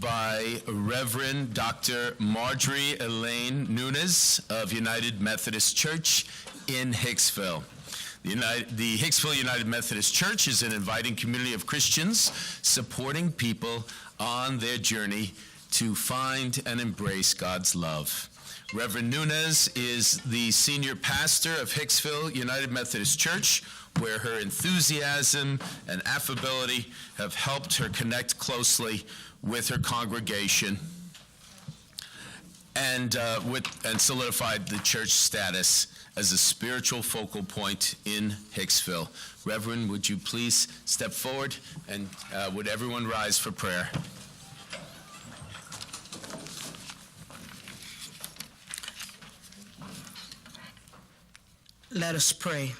by Reverend Dr. Marjorie Elaine Nunes of United Methodist Church in Hicksville. The Hicksville United Methodist Church is an inviting community of Christians supporting people on their journey to find and embrace God's love. Reverend Nunes is the senior pastor of Hicksville United Methodist Church, where her enthusiasm and affability have helped her connect closely with her congregation and solidified the church status as a spiritual focal point in Hicksville. Reverend, would you please step forward, and would everyone rise for prayer? Let us pray.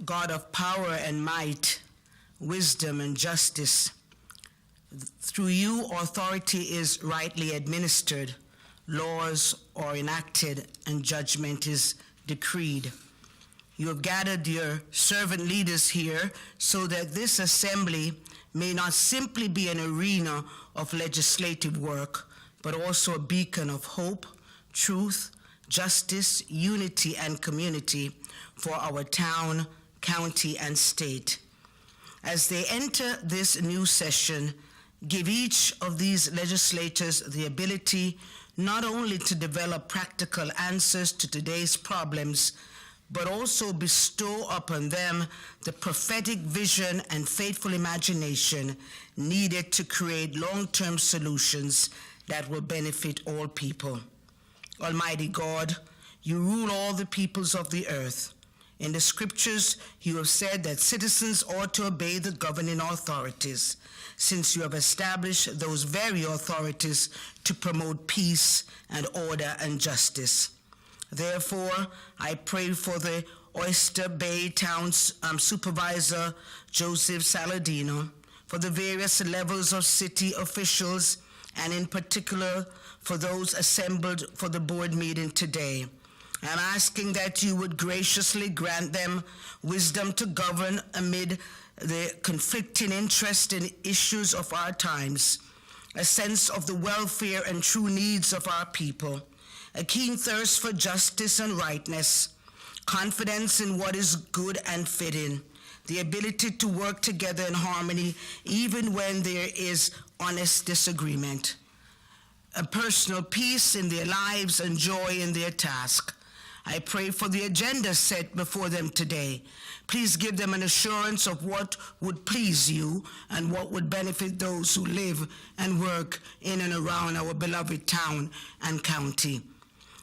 God of power and might, wisdom and justice, through you authority is rightly administered, laws are enacted, and judgment is decreed. You have gathered your servant leaders here so that this assembly may not simply be an arena of legislative work, but also a beacon of hope, truth, justice, unity, and community for our town, county, and state. As they enter this new session, give each of these legislators the ability not only to develop practical answers to today's problems, but also bestow upon them the prophetic vision and faithful imagination needed to create long-term solutions that will benefit all people. Almighty God, you rule all the peoples of the earth. In the scriptures, you have said that citizens ought to obey the governing authorities, since you have established those very authorities to promote peace and order and justice. Therefore, I pray for the Oyster Bay Town's Supervisor, Joseph Saladino, for the various levels of city officials, and in particular for those assembled for the board meeting today. I'm asking that you would graciously grant them wisdom to govern amid the conflicting interests and issues of our times, a sense of the welfare and true needs of our people, a keen thirst for justice and rightness, confidence in what is good and fitting, the ability to work together in harmony even when there is honest disagreement, a personal peace in their lives and joy in their task. I pray for the agenda set before them today. Please give them an assurance of what would please you and what would benefit those who live and work in and around our beloved town and county.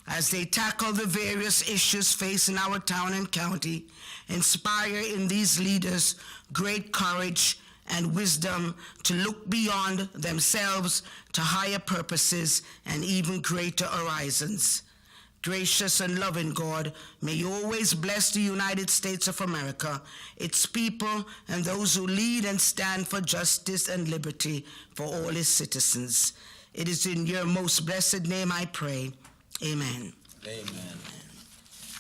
As they tackle the various issues facing our town and county, inspire in these leaders great courage and wisdom to look beyond themselves to higher purposes and even greater horizons. Gracious and loving God, may you always bless the United States of America, its people, and those who lead and stand for justice and liberty for all its citizens. It is in your most blessed name I pray. Amen. Amen.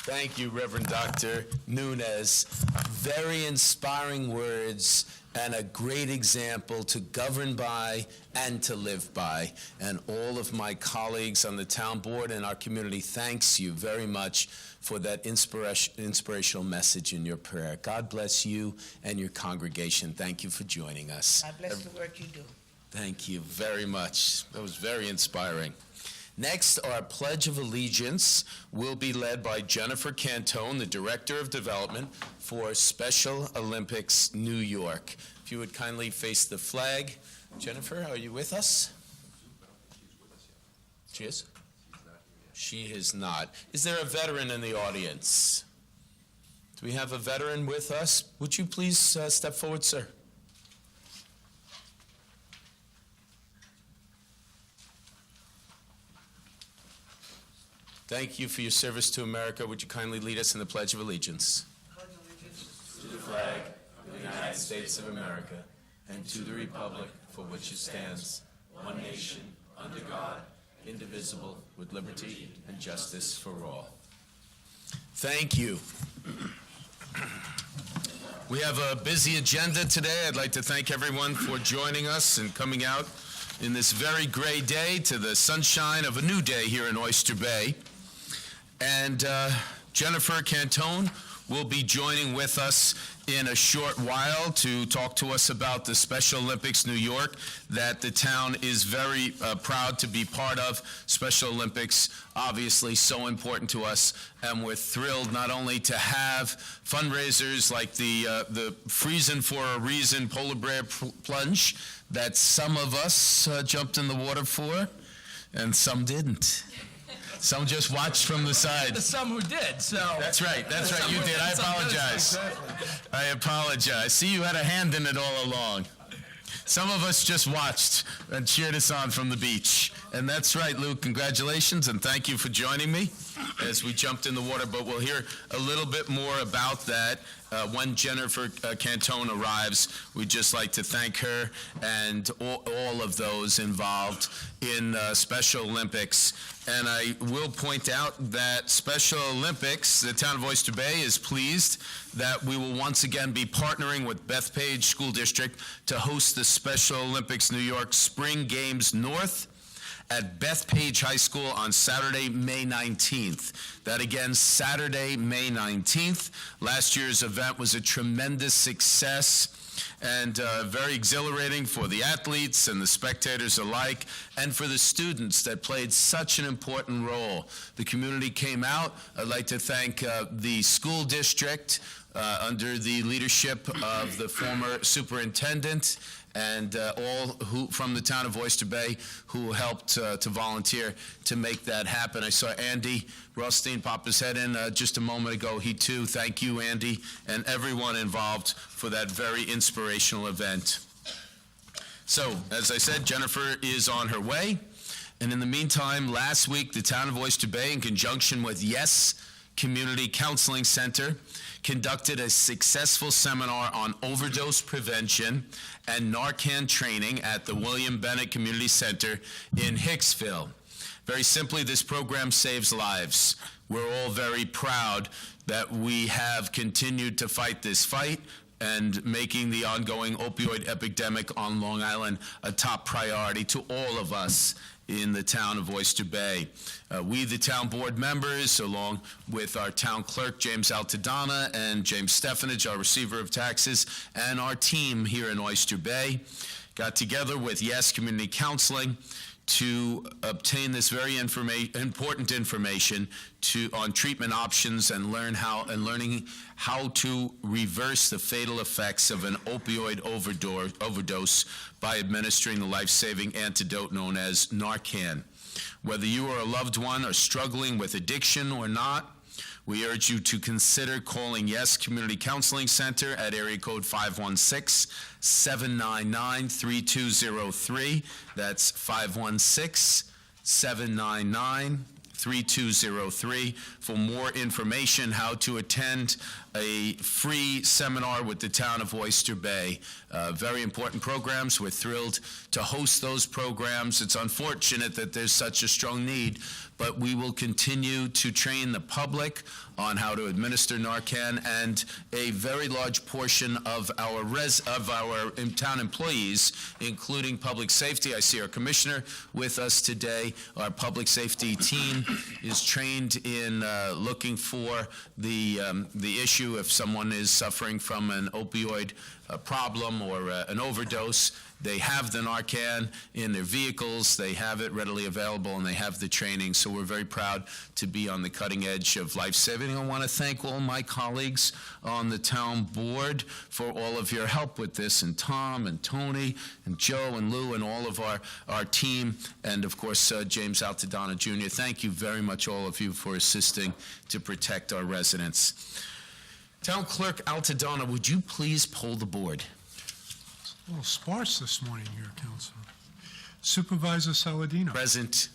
Thank you, Reverend Dr. Nunes. Very inspiring words and a great example to govern by and to live by. And all of my colleagues on the town board and our community thanks you very much for that inspirational message in your prayer. God bless you and your congregation. Thank you for joining us. God bless the work you do. Thank you very much. That was very inspiring. Next, our Pledge of Allegiance will be led by Jennifer Cantone, the Director of Development for Special Olympics New York. If you would kindly face the flag. Jennifer, are you with us? She is? She is not. Is there a veteran in the audience? Do we have a veteran with us? Would you please step forward, sir? Thank you for your service to America. Would you kindly lead us in the Pledge of Allegiance? Pledge allegiance to the flag of the United States of America and to the republic for which it stands, one nation, under God, indivisible, with liberty and justice for all. Thank you. We have a busy agenda today. I'd like to thank everyone for joining us and coming out in this very gray day to the sunshine of a new day here in Oyster Bay. And Jennifer Cantone will be joining with us in a short while to talk to us about the Special Olympics New York that the town is very proud to be part of. Special Olympics, obviously so important to us, and we're thrilled not only to have fundraisers like the Freezing for a Reason polar bear plunge that some of us jumped in the water for, and some didn't. Some just watched from the side. Some who did, so. That's right, you did. I apologize. I apologize. See, you had a hand in it all along. Some of us just watched and cheered us on from the beach. And that's right, Luke, congratulations, and thank you for joining me as we jumped in the water. But we'll hear a little bit more about that when Jennifer Cantone arrives. We'd just like to thank her and all of those involved in Special Olympics. And I will point out that Special Olympics, the town of Oyster Bay is pleased that we will once again be partnering with Bethpage School District to host the Special Olympics New York Spring Games North at Bethpage High School on Saturday, May 19th. That again, Saturday, May 19th. Last year's event was a tremendous success and very exhilarating for the athletes and the spectators alike, and for the students that played such an important role. The community came out. I'd like to thank the school district under the leadership of the former superintendent and all who from the town of Oyster Bay who helped to volunteer to make that happen. I saw Andy Rothstein pop his head in just a moment ago. He too, thank you, Andy, and everyone involved for that very inspirational event. So, as I said, Jennifer is on her way. And in the meantime, last week, the town of Oyster Bay, in conjunction with Yes Community Counseling Center, conducted a successful seminar on overdose prevention and Narcan training at the William Bennett Community Center in Hicksville. Very simply, this program saves lives. We're all very proud that we have continued to fight this fight and making the ongoing opioid epidemic on Long Island a top priority to all of us in the town of Oyster Bay. We, the town board members, along with our town clerk, James Altadonna, and James Stefanich, our receiver of taxes, and our team here in Oyster Bay, got together with Yes Community Counseling to obtain this very important information on treatment options and learning how to reverse the fatal effects of an opioid overdose by administering the life-saving antidote known as Narcan. Whether you or a loved one are struggling with addiction or not, we urge you to consider calling Yes Community Counseling Center at area code 516-799-3203. That's 516-799-3203 for more information how to attend a free seminar with the town of Oyster Bay. Very important programs. We're thrilled to host those programs. It's unfortunate that there's such a strong need, but we will continue to train the public on how to administer Narcan, and a very large portion of our town employees, including public safety. I see our commissioner with us today. Our public safety team is trained in looking for the issue if someone is suffering from an opioid problem or an overdose. They have the Narcan in their vehicles, they have it readily available, and they have the training. So we're very proud to be on the cutting edge of life-saving. I want to thank all my colleagues on the town board for all of your help with this, and Tom and Tony and Joe and Lou and all of our team, and of course James Altadonna Jr. Thank you very much, all of you, for assisting to protect our residents. Town Clerk Altadonna, would you please poll the board? A little sparse this morning here, Council. Supervisor Saladino. Present.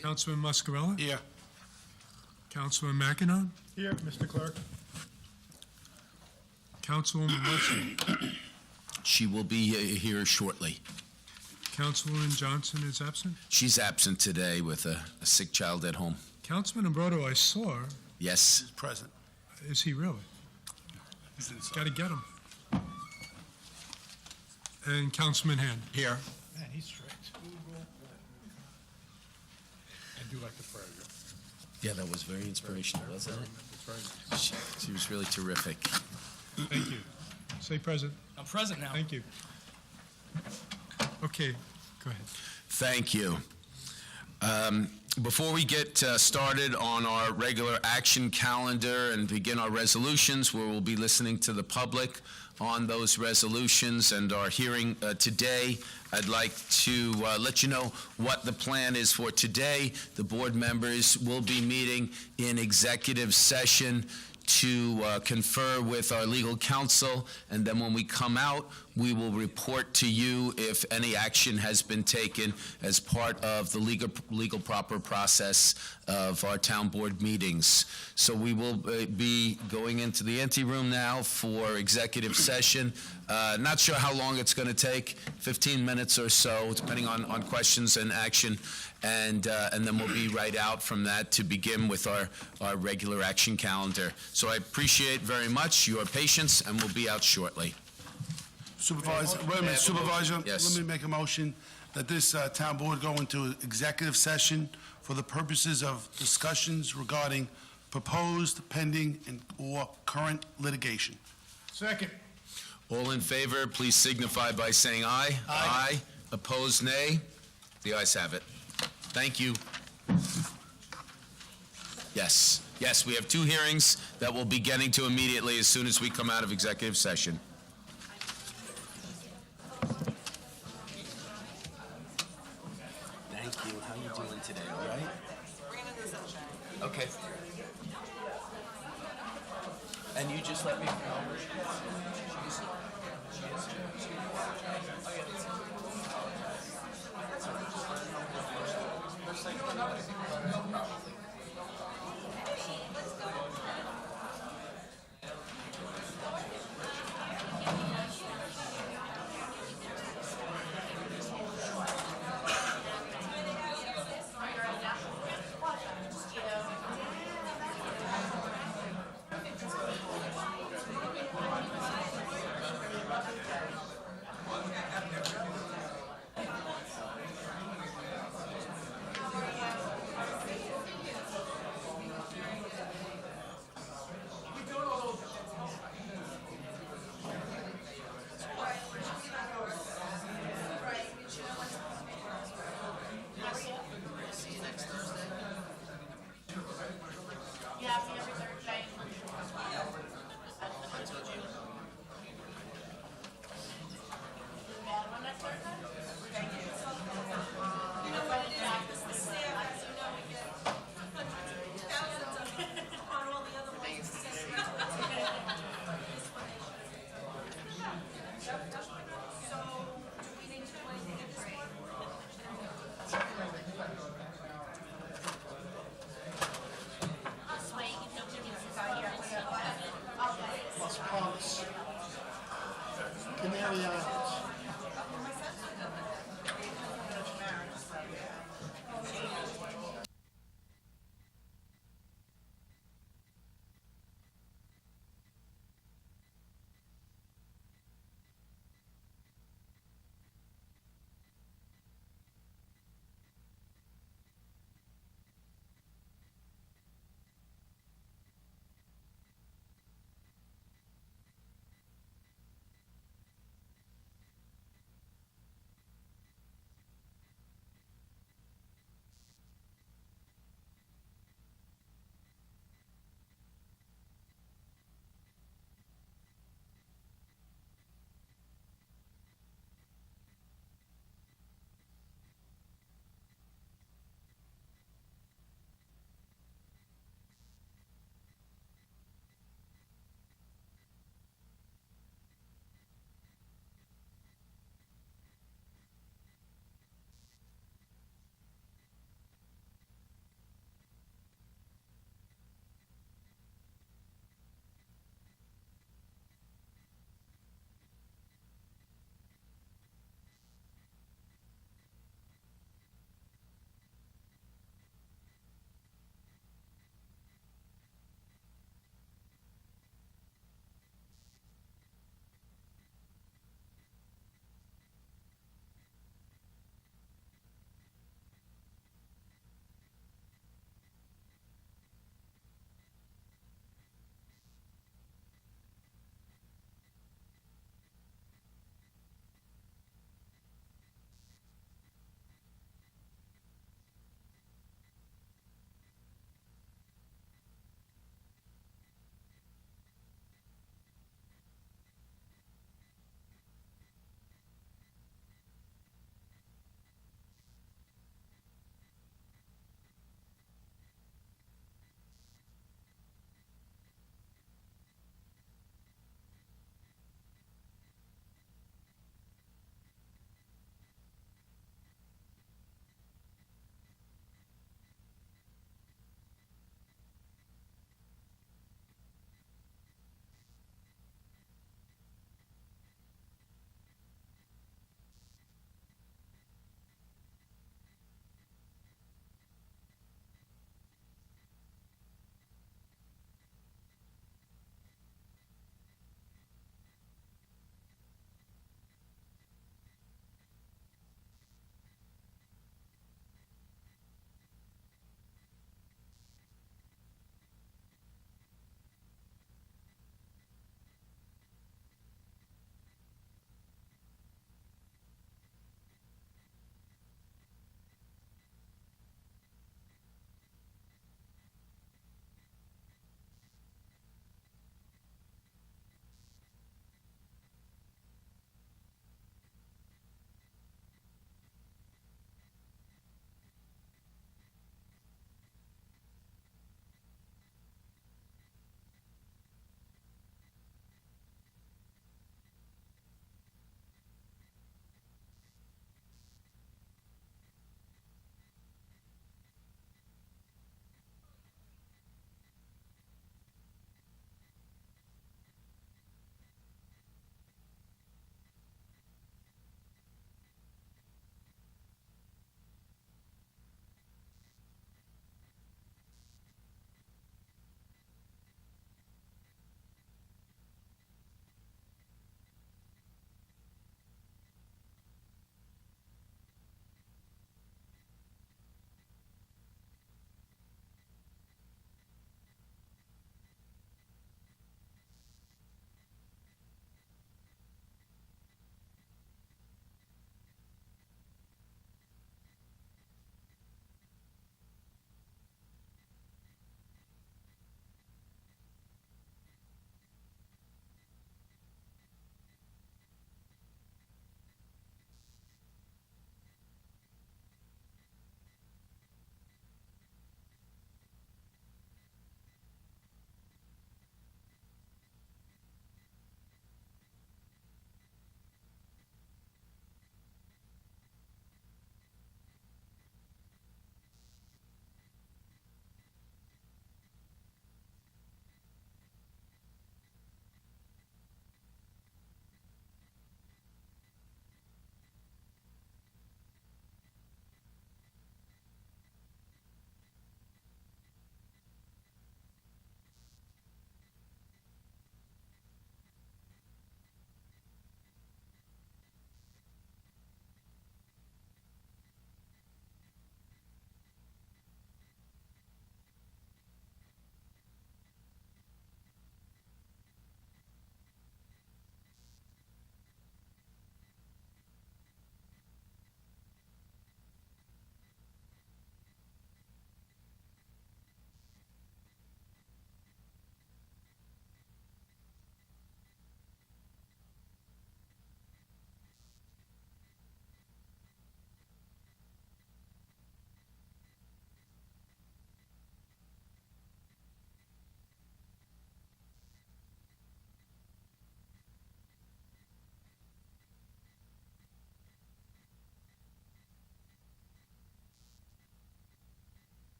Councilman Muscarella. Here. Councilman McEnon. Here, Mr. Clerk. Councilwoman Wilson. She will be here shortly. Councilwoman Johnson is absent. She's absent today with a sick child at home. Councilman Ambrodo, I saw. Yes. He's present. Is he really? He's inside. Got to get him. And Councilman Hand. Here. Man, he's strict. I do like the prayer. Yeah, that was very inspirational, wasn't it? That's right. She was really terrific. Thank you. Say present. I'm present now. Thank you. Okay, go ahead. Thank you. Before we get started on our regular action calendar and begin our resolutions, where we'll be listening to the public on those resolutions and our hearing today, I'd like to let you know what the plan is for today. The board members will be meeting in executive session to confer with our legal counsel, and then when we come out, we will report to you if any action has been taken as part of the legal proper process of our town board meetings. So we will be going into the ante room now for executive session. Not sure how long it's going to take, 15 minutes or so, depending on questions and action. And then we'll be right out from that to begin with our regular action calendar. So I appreciate very much your patience, and we'll be out shortly. Supervisor, wait a minute, Supervisor, Yes. let me make a motion that this town board go into executive session for the purposes of discussions regarding proposed, pending, or current litigation. Second. All in favor, please signify by saying aye. Aye. Opposed, nay. The ayes have it. Thank you. Yes, we have two hearings that we'll be getting to immediately as soon as we come out of executive session. Thank you. How you doing today, all right? Okay. And you just let me know.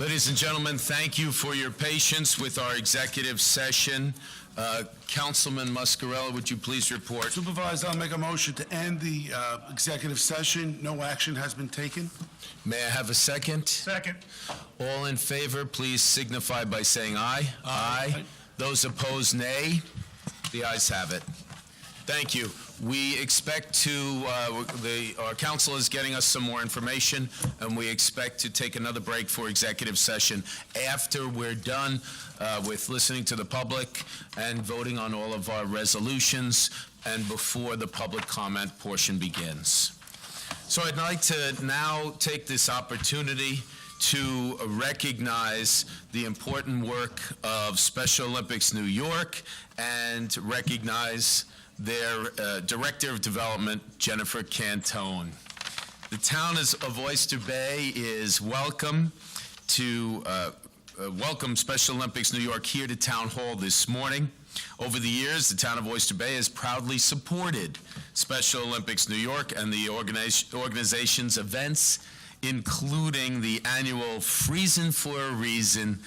Ladies and gentlemen, thank you for your patience with our executive session. Councilman Muscarella, would you please report? Supervisor, I'll make a motion to end the executive session. No action has been taken. May I have a second? Second. All in favor, please signify by saying aye. Aye. Those opposed, nay. The ayes have it. Thank you. We expect to, our council is getting us some more information, and we expect to take another break for executive session after we're done with listening to the public and voting on all of our resolutions, and before the public comment portion begins. So I'd like to now take this opportunity to recognize the important work of Special Olympics New York and recognize their Director of Development, Jennifer Cantone. The town of Oyster Bay is welcome to welcome Special Olympics New York here to Town Hall this morning. Over the years, the town of Oyster Bay has proudly supported Special Olympics New York and the organization's events, including the annual Freezin' for a Reason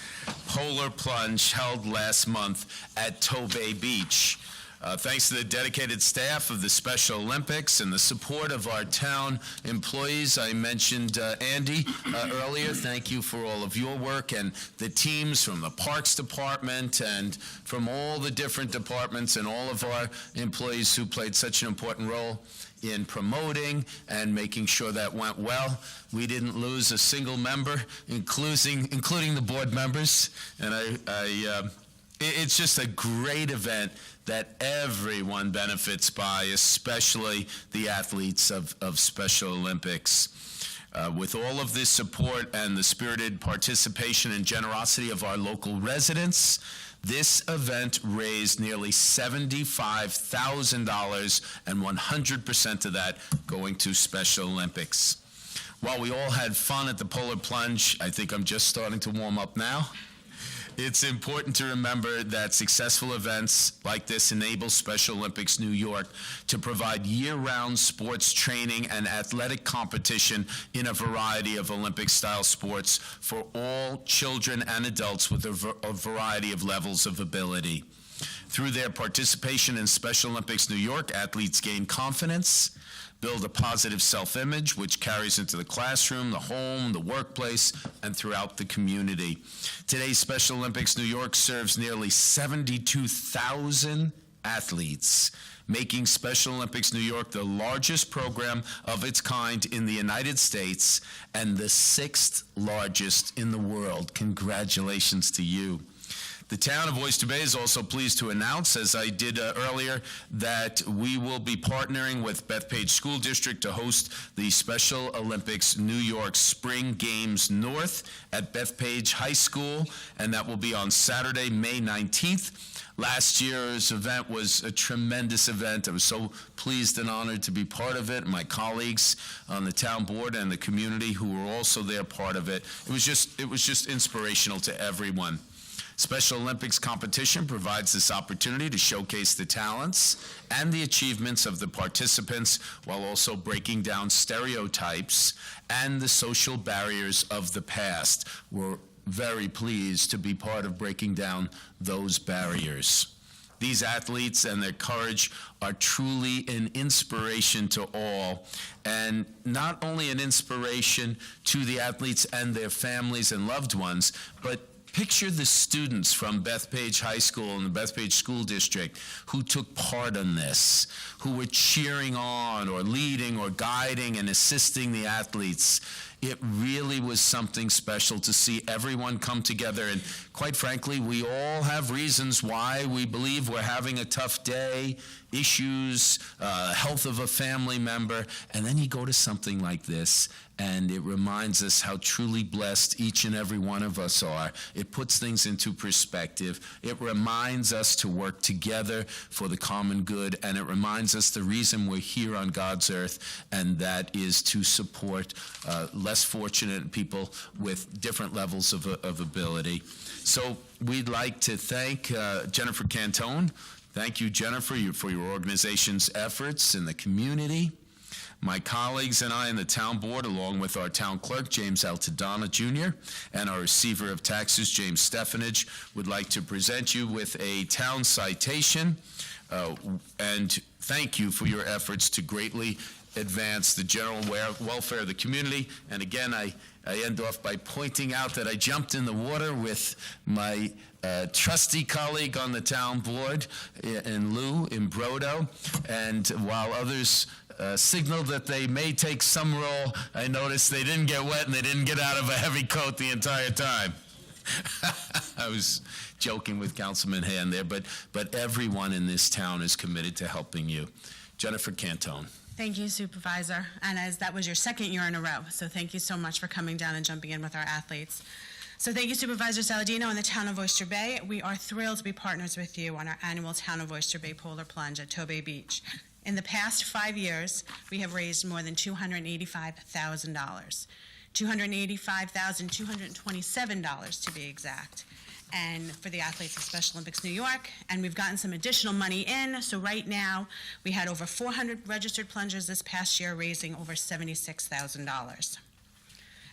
polar plunge held last month at Tobay Beach. Thanks to the dedicated staff of the Special Olympics and the support of our town employees. I mentioned Andy earlier. Thank you for all of your work, and the teams from the Parks Department and from all the different departments and all of our employees who played such an important role in promoting and making sure that went well. We didn't lose a single member, including the board members, and it's just a great event that everyone benefits by, especially the athletes of Special Olympics. With all of this support and the spirited participation and generosity of our local residents, this event raised nearly $75,000, and 100% of that going to Special Olympics. While we all had fun at the polar plunge, I think I'm just starting to warm up now. It's important to remember that successful events like this enable Special Olympics New York to provide year-round sports training and athletic competition in a variety of Olympic-style sports for all children and adults with a variety of levels of ability. Through their participation in Special Olympics New York, athletes gain confidence, build a positive self-image, which carries into the classroom, the home, the workplace, and throughout the community. Today's Special Olympics New York serves nearly 72,000 athletes, making Special Olympics New York the largest program of its kind in the United States and the 6th largest in the world. Congratulations to you. The town of Oyster Bay is also pleased to announce, as I did earlier, that we will be partnering with Bethpage School District to host the Special Olympics New York Spring Games North at Bethpage High School, and that will be on Saturday, May 19th. Last year's event was a tremendous event. I was so pleased and honored to be part of it. My colleagues on the town board and the community who were also there part of it. It was just inspirational to everyone. Special Olympics competition provides this opportunity to showcase the talents and the achievements of the participants while also breaking down stereotypes and the social barriers of the past. We're very pleased to be part of breaking down those barriers. These athletes and their courage are truly an inspiration to all, and not only an inspiration to the athletes and their families and loved ones, but picture the students from Bethpage High School and the Bethpage School District who took part in this, who were cheering on or leading or guiding and assisting the athletes. It really was something special to see everyone come together. And quite frankly, we all have reasons why we believe we're having a tough day, issues, health of a family member, and then you go to something like this, and it reminds us how truly blessed each and every one of us are. It puts things into perspective. It reminds us to work together for the common good, and it reminds us the reason we're here on God's earth, and that is to support less fortunate people with different levels of ability. So we'd like to thank Jennifer Cantone. Thank you, Jennifer, for your organization's efforts in the community. My colleagues and I in the town board, along with our town clerk, James Altadonna Jr., and our receiver of taxes, James Stefanage, would like to present you with a town citation and thank you for your efforts to greatly advance the general welfare of the community. And again, I end off by pointing out that I jumped in the water with my trusty colleague on the town board in Lou Imbrodo, and while others signaled that they may take some role, I noticed they didn't get wet and they didn't get out of a heavy coat the entire time. I was joking with Councilman Hand there, but everyone in this town is committed to helping you. Jennifer Cantone. Thank you, Supervisor. And as that was your second year in a row, so thank you so much for coming down and jumping in with our athletes. So thank you, Supervisor Saladino and the Town of Oyster Bay. We are thrilled to be partners with you on our annual Town of Oyster Bay Polar Plunge at Tobay Beach. In the past 5 years, we have raised more than $285,000. $285,227 to be exact, and for the athletes of Special Olympics New York, and we've gotten some additional money in, so right now we had over 400 registered plungers this past year, raising over $76,000.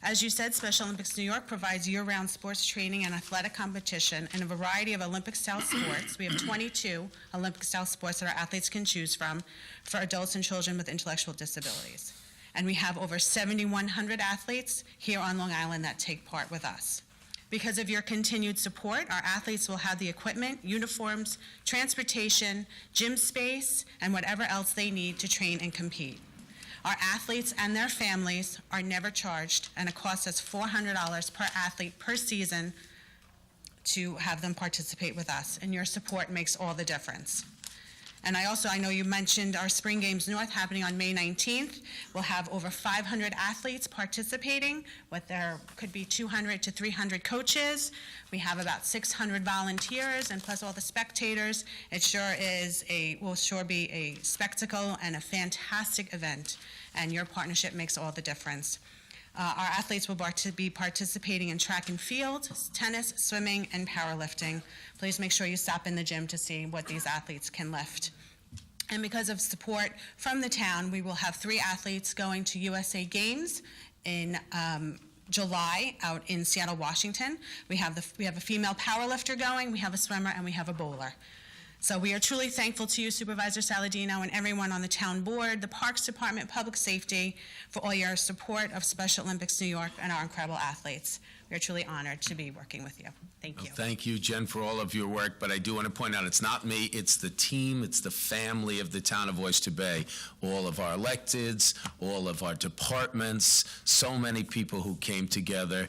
As you said, Special Olympics New York provides year-round sports training and athletic competition in a variety of Olympic-style sports. We have 22 Olympic-style sports that our athletes can choose from for adults and children with intellectual disabilities. And we have over 7,100 athletes here on Long Island that take part with us. Because of your continued support, our athletes will have the equipment, uniforms, transportation, gym space, and whatever else they need to train and compete. Our athletes and their families are never charged, and it costs us $400 per athlete per season to have them participate with us, and your support makes all the difference. And I know you mentioned our Spring Games North happening on May 19th. We'll have over 500 athletes participating, there could be 200 to 300 coaches. We have about 600 volunteers, and plus all the spectators. It will sure be a spectacle and a fantastic event, and your partnership makes all the difference. Our athletes will be participating in track and field, tennis, swimming, and powerlifting. Please make sure you stop in the gym to see what these athletes can lift. And because of support from the town, we will have 3 athletes going to USA Games in July out in Seattle, Washington. We have a female powerlifter going, we have a swimmer, and we have a bowler. So we are truly thankful to you, Supervisor Saladino, and everyone on the town board, the Parks Department, Public Safety, for all your support of Special Olympics New York and our incredible athletes. We are truly honored to be working with you. Thank you. Well, thank you, Jen, for all of your work, but I do want to point out it's not me, it's the team, it's the family of the town of Oyster Bay. All of our electeds, all of our departments, so many people who came together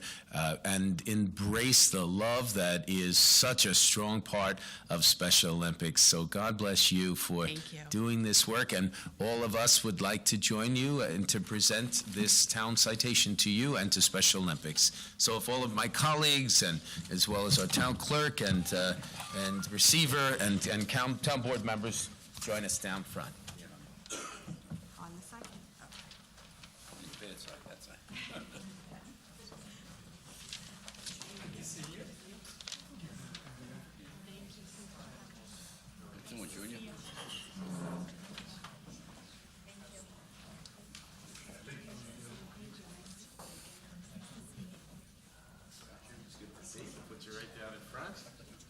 and embraced the love that is such a strong part of Special Olympics. So God bless you for doing this work, and all of us would like to join you and to present this town citation to you and to Special Olympics. So if all of my colleagues, and as well as our town clerk and receiver and town board members join us down front. On the side.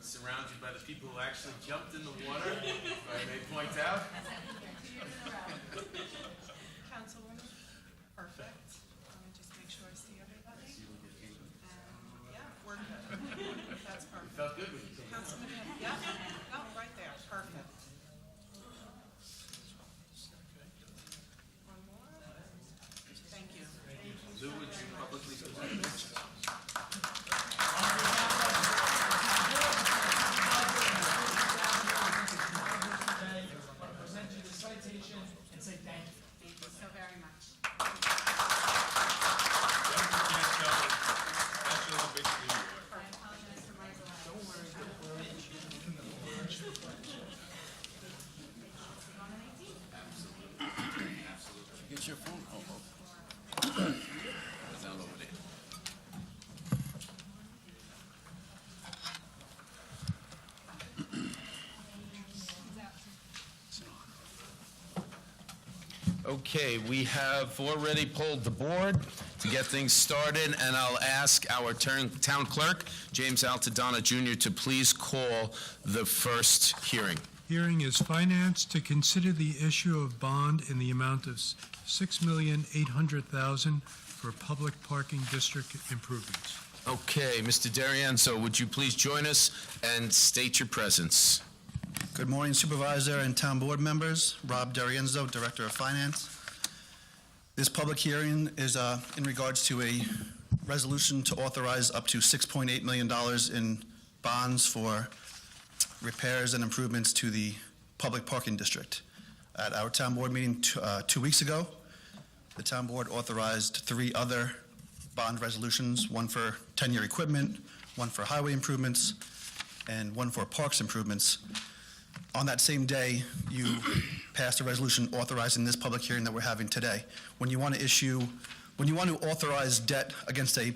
Surrounded by the people who actually jumped in the water, if I may point out. Councilwoman, perfect. Let me just make sure I see everybody. Yeah, we're good. That's perfect. Felt good when you came. Councilman, yeah, no, right there, perfect. One more. Thank you. Lou, would you publicly present this? Present you the citation and say thank you. Thank you so very much. I apologize for my delay. Get your phone. Down over there. Okay, we have already pulled the board to get things started, and I'll ask our town clerk, James Altadonna Jr., to please call the first hearing. Hearing is finance to consider the issue of bond in the amount of $6,800,000 for public parking district improvements. Okay, Mr. Darienzo, would you please join us and state your presence? Good morning, Supervisor and Town Board members. Rob Darienzo, Director of Finance. This public hearing is in regards to a resolution to authorize up to $6.8 million in bonds for repairs and improvements to the public parking district. At our Town Board meeting 2 weeks ago, the Town Board authorized 3 other bond resolutions, one for 10-year equipment, one for highway improvements, and one for parks improvements. On that same day, you passed a resolution authorizing this public hearing that we're having today. When you want to authorize debt against a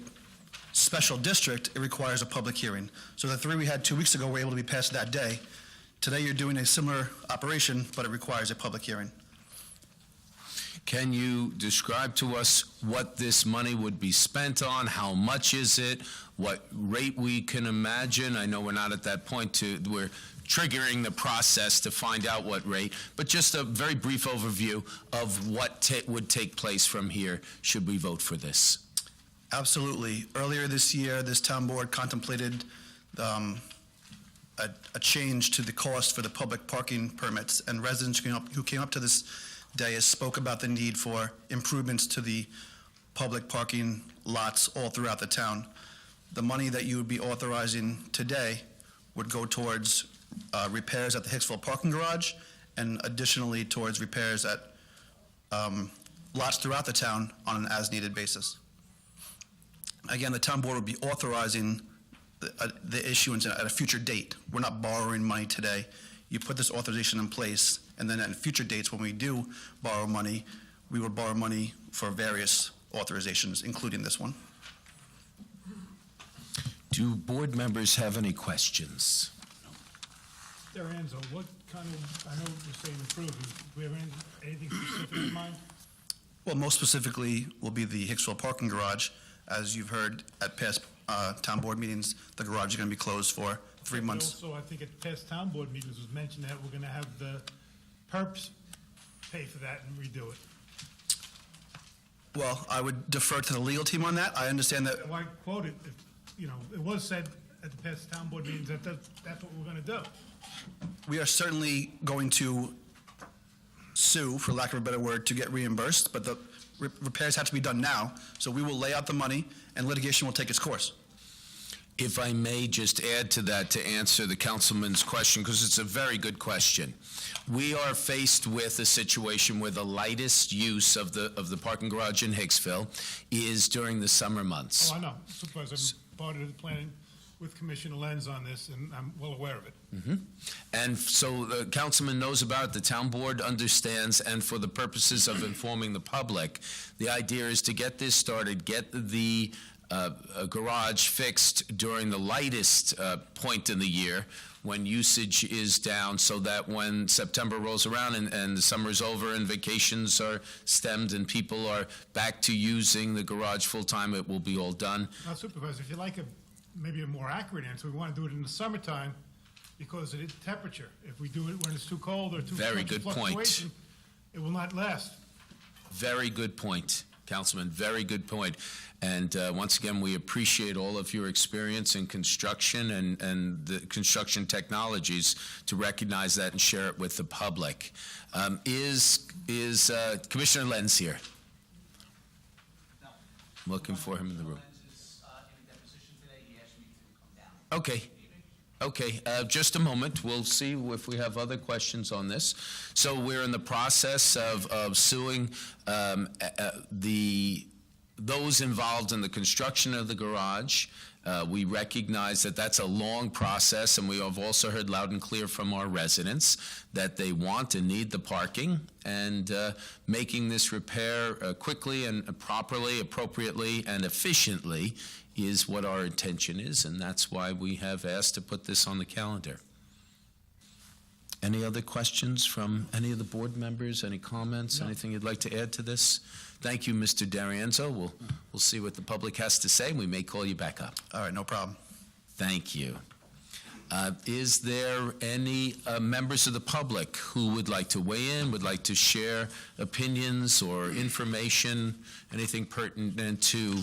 special district, it requires a public hearing. So the 3 we had 2 weeks ago were able to be passed that day. Today, you're doing a similar operation, but it requires a public hearing. Can you describe to us what this money would be spent on? How much is it? What rate we can imagine? I know we're not at that point we're triggering the process to find out what rate, but just a very brief overview of what would take place from here should we vote for this. Absolutely. Earlier this year, this Town Board contemplated a change to the cost for the public parking permits, and residents who came up to this day spoke about the need for improvements to the public parking lots all throughout the town. The money that you would be authorizing today would go towards repairs at the Hicksville parking garage, and additionally towards repairs at lots throughout the town on an as-needed basis. Again, the Town Board would be authorizing the issuance at a future date. We're not borrowing money today. You put this authorization in place, and then at future dates, when we do borrow money, we would borrow money for various authorizations, including this one. Do board members have any questions? Darienzo, what kind of, I know you're saying improvement, do we have anything specific in mind? Well, most specifically will be the Hicksville parking garage. As you've heard at past Town Board meetings, the garage is going to be closed for 3 months. Also, I think at past town board meetings was mentioned that we're gonna have the perps pay for that and redo it. Well, I would defer to the legal team on that. I understand that. Why quote it, if, you know, it was said at the past town board meetings that that's what we're gonna do. We are certainly going to sue, for lack of a better word, to get reimbursed, but the repairs have to be done now, so we will lay out the money, and litigation will take its course. If I may just add to that to answer the councilman's question, because it's a very good question. We are faced with a situation where the lightest use of the parking garage in Hicksville is during the summer months. Oh, I know, Supervisor, I'm part of the planning with Commissioner Lenz on this, and I'm well aware of it. And so the councilman knows about it, the town board understands, and for the purposes of informing the public, the idea is to get this started, get the garage fixed during the lightest point in the year when usage is down, so that when September rolls around and the summer is over and vacations are stemmed and people are back to using the garage full-time, it will be all done. Now, Supervisor, if you like maybe a more accurate answer, we want to do it in the summertime because of the temperature. If we do it when it's too cold or too Very much good point. fluctuation, it will not last. Very good point, Councilman, very good point. And once again, we appreciate all of your experience in construction and the construction technologies to recognize that and share it with the public. Is Commissioner Lenz here? No. I'm looking for him in the room. Lenz is in a deposition today. He asked me to come down. Okay. Okay, just a moment. We'll see if we have other questions on this. So we're in the process of suing those involved in the construction of the garage. We recognize that that's a long process, and we have also heard loud and clear from our residents that they want and need the parking, and making this repair quickly and properly, appropriately, and efficiently is what our intention is, and that's why we have asked to put this on the calendar. Any other questions from any of the board members? Any comments? Anything you'd like to add to this? Thank you, Mr. D'Arienzo. We'll see what the public has to say. We may call you back up. All right, no problem. Thank you. Is there any members of the public who would like to weigh in, would like to share opinions or information, anything pertinent to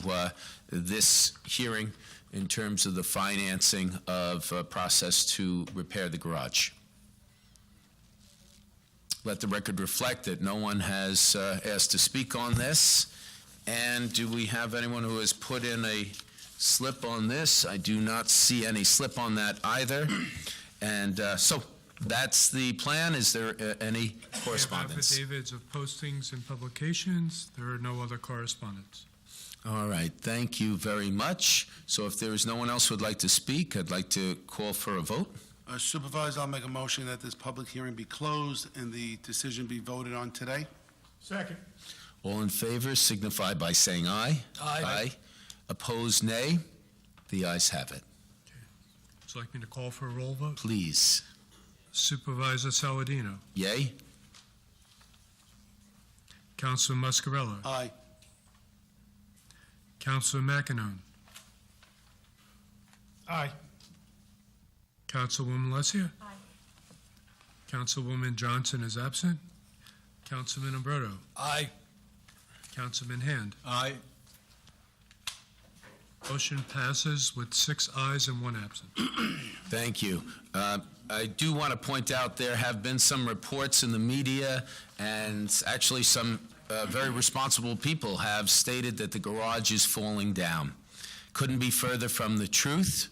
this hearing in terms of the financing of a process to repair the garage? Let the record reflect that no one has asked to speak on this. And do we have anyone who has put in a slip on this? I do not see any slip on that either. And so that's the plan. Is there any correspondence? We have affidavits of postings and publications. There are no other correspondence. All right, thank you very much. So if there is no one else who would like to speak, I'd like to call for a vote. Supervisor, I'll make a motion that this public hearing be closed and the decision be voted on today. Second. All in favor signify by saying aye. Aye. Opposed, nay. The ayes have it. Would you like me to call for a roll vote? Please. Supervisor Saladino. Yay? Councilman Muscarella. Aye. Councilman McEnone. Aye. Councilwoman Alessia? Aye. Councilwoman Johnson is absent. Councilman Umberto? Aye. Councilman Hand? Aye. Motion passes with 6 ayes and 1 absent. Thank you. I do want to point out there have been some reports in the media, and actually some very responsible people have stated that the garage is falling down. Couldn't be further from the truth.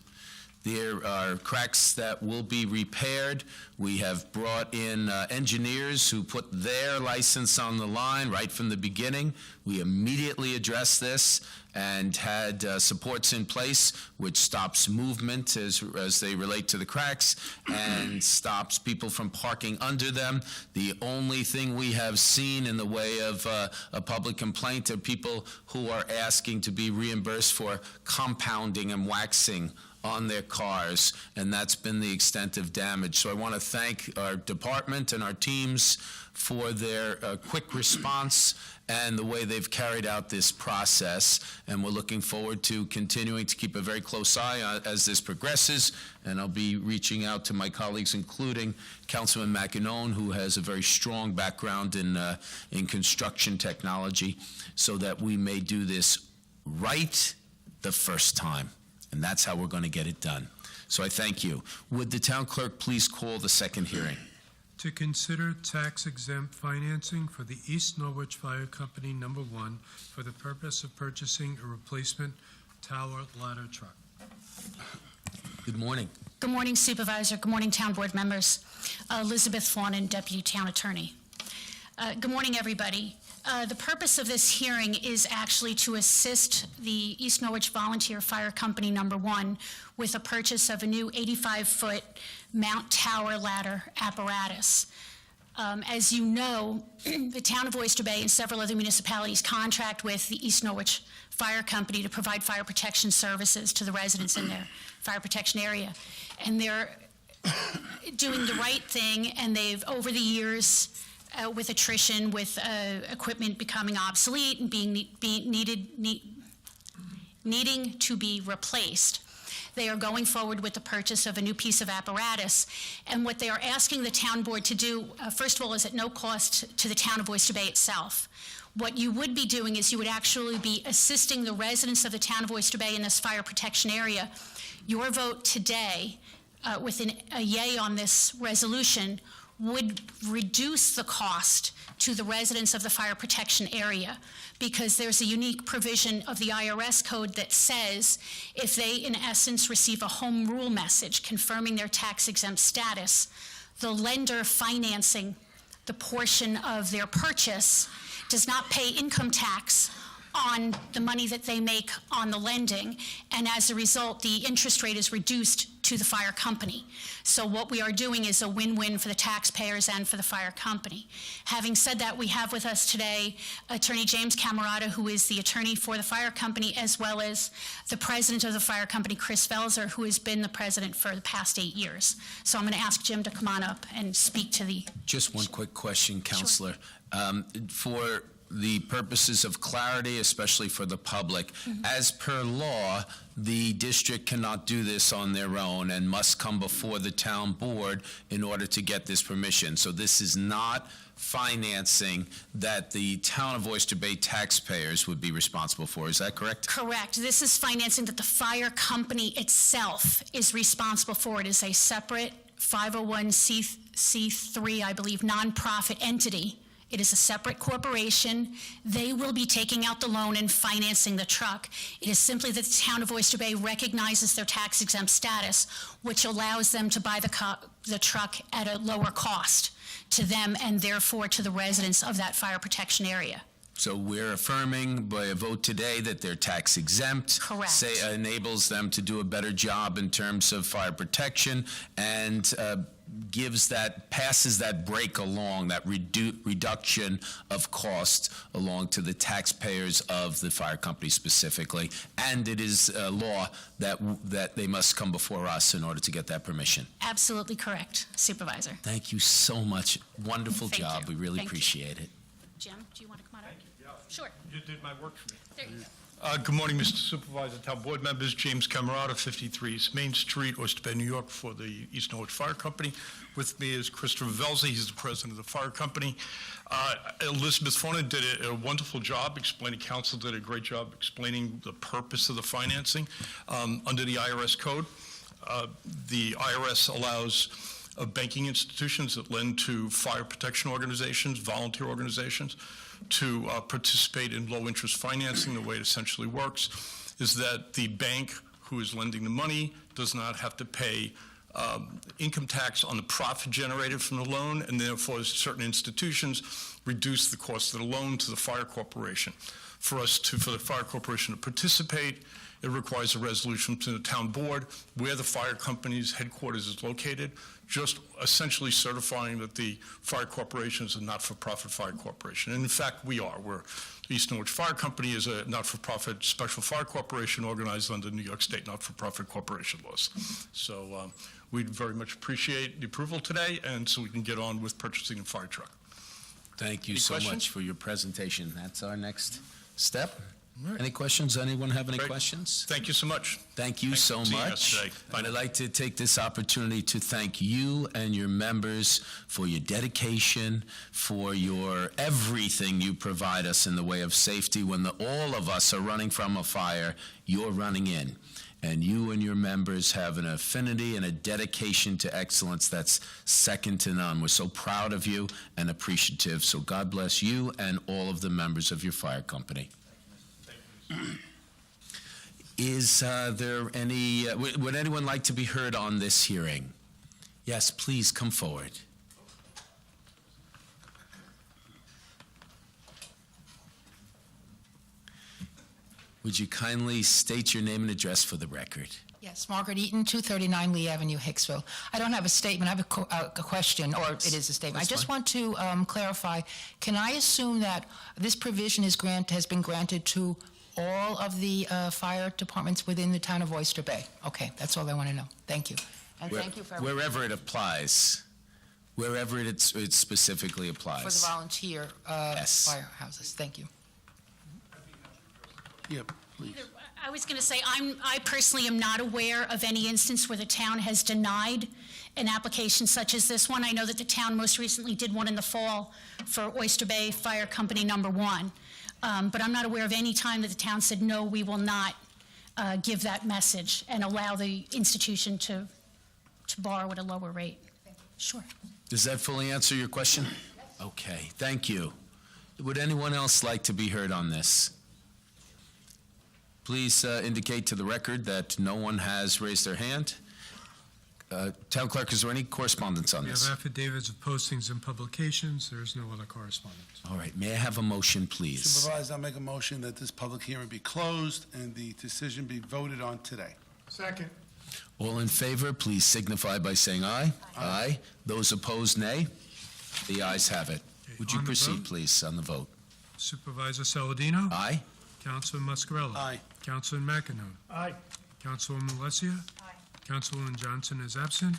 There are cracks that will be repaired. We have brought in engineers who put their license on the line right from the beginning. We immediately addressed this and had supports in place, which stops movement as they relate to the cracks and stops people from parking under them. The only thing we have seen in the way of a public complaint are people who are asking to be reimbursed for compounding and waxing on their cars, and that's been the extent of damage. So I want to thank our department and our teams for their quick response and the way they've carried out this process, and we're looking forward to continuing to keep a very close eye as this progresses, and I'll be reaching out to my colleagues, including Councilman McEnone, who has a very strong background in construction technology, so that we may do this right the first time. And that's how we're going to get it done. So I thank you. Would the town clerk please call the second hearing? To consider tax-exempt financing for the East Norwich Fire Company Number 1 for the purpose of purchasing a replacement tower ladder truck. Good morning. Good morning, Supervisor. Good morning, Town Board members. Elizabeth Fawnin, Deputy Town Attorney. Good morning, everybody. The purpose of this hearing is actually to assist the East Norwich Volunteer Fire Company Number 1 with a purchase of a new 85-foot mount tower ladder apparatus. As you know, the town of Oyster Bay and several other municipalities contract with the East Norwich Fire Company to provide fire protection services to the residents in their fire protection area. And they're doing the right thing, and they've, over the years, with attrition, with equipment becoming obsolete and needing to be replaced, they are going forward with the purchase of a new piece of apparatus. And what they are asking the town board to do, first of all, is at no cost to the town of Oyster Bay itself. What you would be doing is you would actually be assisting the residents of the town of Oyster Bay in this fire protection area. Your vote today, with a yay on this resolution, would reduce the cost to the residents of the fire protection area, because there's a unique provision of the IRS code that says if they, in essence, receive a home rule message confirming their tax-exempt status, the lender financing the portion of their purchase does not pay income tax on the money that they make on the lending, and as a result, the interest rate is reduced to the fire company. So what we are doing is a win-win for the taxpayers and for the fire company. Having said that, we have with us today Attorney James Camerata, who is the attorney for the fire company, as well as the president of the fire company, Chris Velzer, who has been the president for the past 8 years. So I'm going to ask Jim to come on up and speak to the... Just one quick question, Counselor. For the purposes of clarity, especially for the public, as per law, the district cannot do this on their own and must come before the town board in order to get this permission. So this is not financing that the town of Oyster Bay taxpayers would be responsible for. Is that correct? Correct. This is financing that the fire company itself is responsible for. It is a separate 501c3, I believe, nonprofit entity. It is a separate corporation. They will be taking out the loan and financing the truck. It is simply that the town of Oyster Bay recognizes their tax-exempt status, which allows them to buy the truck at a lower cost to them and therefore to the residents of that fire protection area. So we're affirming by a vote today that they're tax exempt. Correct. Enables them to do a better job in terms of fire protection and passes that break along, that reduction of cost along to the taxpayers of the fire company specifically. And it is a law that they must come before us in order to get that permission. Absolutely correct, Supervisor. Thank you so much. Wonderful Thank job. you. We really Thank you. appreciate it. Jim, do you want to come on up? Sure. You did my work for me. There you go. Good morning, Mr. Supervisor, town board members. James Camerata, 53 East Main Street, Oyster Bay, New York, for the East Norwich Fire Company. With me is Christopher Velzer. He's the president of the fire company. Elizabeth Fonan did a wonderful job explaining, Council did a great job explaining the purpose of the financing. Under the IRS code, the IRS allows banking institutions that lend to fire protection organizations, volunteer organizations, to participate in low-interest financing. The way it essentially works is that the bank who is lending the money does not have to pay income tax on the profit generated from the loan, and therefore certain institutions reduce the cost of the loan to the fire corporation. For the fire corporation to participate, it requires a resolution to the town board where the fire company's headquarters is located, just essentially certifying that the fire corporation is a not-for-profit fire corporation. And in fact, we are. East Norwich Fire Company is a not-for-profit special fire corporation organized under New York State not-for-profit corporation laws. So we'd very much appreciate the approval today, and so we can get on with purchasing a fire truck. Thank you Any so questions? much for your presentation. That's our next step. All right. Any questions? Anyone have any Great. questions? Thank you so much. Thank you so See you much. yesterday. Bye And now. I'd like to take this opportunity to thank you and your members for your dedication, for your everything you provide us in the way of safety. When all of us are running from a fire, you're running in. And you and your members have an affinity and a dedication to excellence that's second to none. We're so proud of you and appreciative. So God bless you and all of the members of your fire company. Is there any, would anyone like to be heard on this hearing? Yes, please come forward. Would you kindly state your name and address for the record? Yes, Margaret Eaton, 239 Lee Avenue, Hicksville. I don't have a statement, I have a question, or it is a statement. That's I just fine. want to clarify, can I assume that this provision has been granted to all of the fire departments within the town of Oyster Bay? Okay, that's all I want to know. Thank you. And thank you for everything. Wherever it applies, wherever it specifically applies. For the volunteer Yes. firehouses. Thank you. Yeah, please. I was going to say, I personally am not aware of any instance where the town has denied an application such as this one. I know that the town most recently did one in the fall for Oyster Bay Fire Company number 1. But I'm not aware of any time that the town said, no, we will not give that message and allow the institution to borrow at a lower rate. Sure. Does that fully answer your question? Okay, thank you. Would anyone else like to be heard on this? Please indicate to the record that no one has raised their hand. Town Clerk, is there any correspondence on We have this? affidavits of postings and publications. There is no other correspondence. All right, may I have a motion, please? Supervisor, I'll make a motion that this public hearing be closed and the decision be voted on today. Second. All in favor, please signify by saying aye. Aye. Those opposed, nay. The ayes have it. Would you On the proceed, vote? please, on the vote? Supervisor Saladino? Aye? Councilman Muscarella? Aye. Councilman McEnroe? Aye. Councilwoman Alessia? Councilwoman Johnson is absent.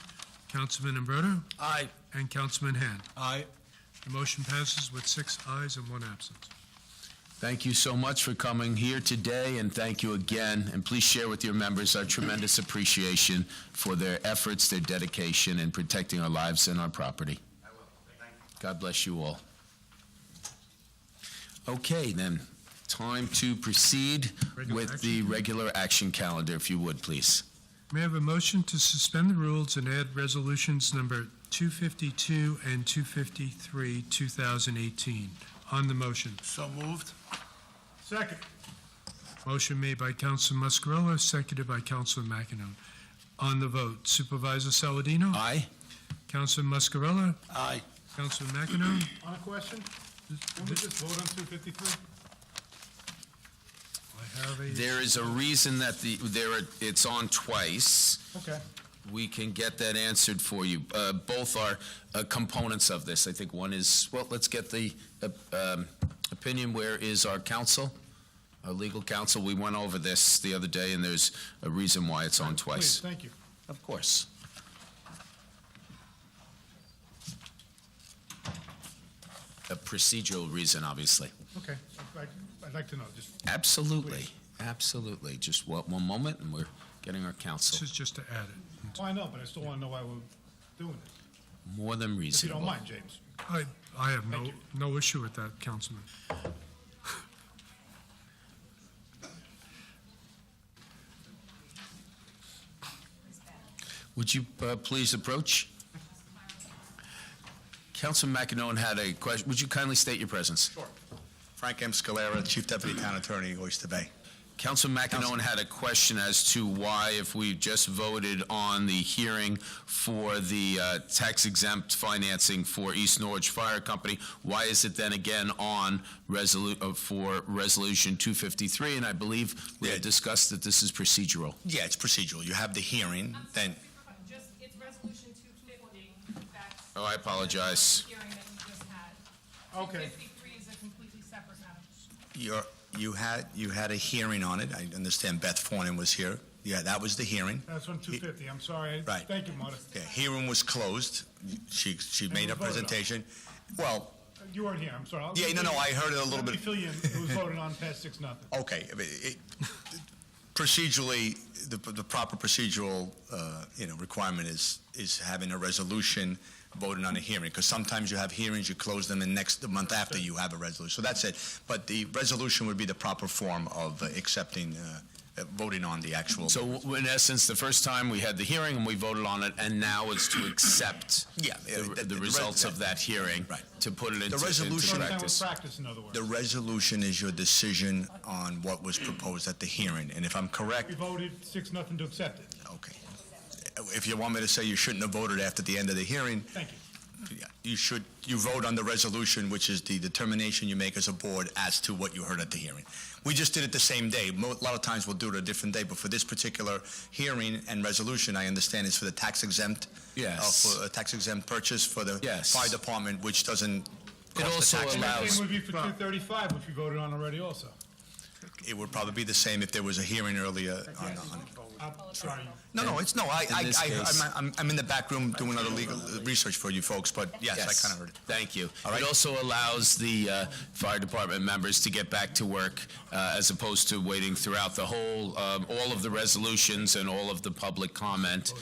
Councilman Umberto? Aye. And Councilman Hand. Aye. The motion passes with 6 ayes and 1 absence. Thank you so much for coming here today, and thank you again. And please share with your members our tremendous appreciation for their efforts, their dedication in protecting our lives and our property. I will. Thank you. God bless you all. Okay, then, time to proceed Regular with action. the regular action calendar, if you would, please. May I have a motion to suspend the rules and add resolutions number 252 and 253, 2018? On the motion. So moved. Second. Motion made by Councilman Muscarella, seconded by Councilman McEnroe. On the vote, Supervisor Saladino? Aye? Councilman Muscarella? Aye. Councilman McEnroe? On a question? Can we just vote on 253? I have a... There is a reason that it's on twice. Okay. We can get that answered for you. Both are components of this. I think one is, well, let's get the opinion. Where is our counsel, our legal counsel? We went over this the other day, and there's a reason why it's on twice. Please, thank you. Of course. A procedural reason, obviously. Okay. I'd like to know, just. Absolutely, absolutely. Just one moment, and we're getting our This counsel. is just to add it. Well, I know, but I still want to know why we're doing it. More than If you reasonable. don't mind, James. I have Thank you. no issue with that, Councilman. Would you please approach? Councilman McEnroe had a question. Would you kindly state your presence? Sure. Frank M. Scalera, Chief Deputy Town Attorney, Oyster Bay. Councilman McEnroe had a question as to why, if we just voted on the hearing for the tax-exempt financing for East Norwich Fire Company, why is it then again on for Resolution 253? And I believe we had discussed that this is procedural. Yeah, it's procedural. You have the hearing, then, It's Resolution 250, that's Oh, I apologize. the hearing that we just had. Okay. 253 is a completely separate matter. you had a hearing on it. I understand Beth Fornin was here. Yeah, that was the hearing. That's on 250, I'm sorry. Right. Thank you, Marta. Yeah, hearing was closed. She made it a was voted on. presentation. Well, You weren't here, I'm sorry. yeah, no, I heard it a little Let me bit. fill you in. It was voted on past 6-0. Okay, I mean, procedurally, the proper procedural, requirement is having a resolution voted on a hearing, because sometimes you have hearings, you close them, and the month after you have a resolution. So that's it. But the resolution would be the proper form of accepting, voting on the actual. So in essence, the first time we had the hearing and we voted on it, and now it's to accept Yeah, the results of that hearing, Right. to put it into resolution- into First time practice. with practice, in other words. The resolution is your decision on what was proposed at the hearing, and if I'm correct, We voted 6-0 to accept it. okay. If you want me to say you shouldn't have voted after the end of the hearing, Thank you. yeah, you vote on the resolution, which is the determination you make as a board as to what you heard at the hearing. We just did it the same day. A lot of times we'll do it a different day, but for this particular hearing and resolution, I understand is for the tax-exempt. Yes. For a tax-exempt purchase for the Yes. fire department, which doesn't It cost also the taxpayer. allows- Same would be for 235, which we voted on already also. It would probably be the same if there was a hearing earlier on. I'm sorry. No, In this case- I'm in the back room doing other legal research for you folks, but yes, I kind of heard it. Thank you. All right. It also allows the fire department members to get back to work as opposed to waiting throughout the whole, all of the resolutions and all of the public comment,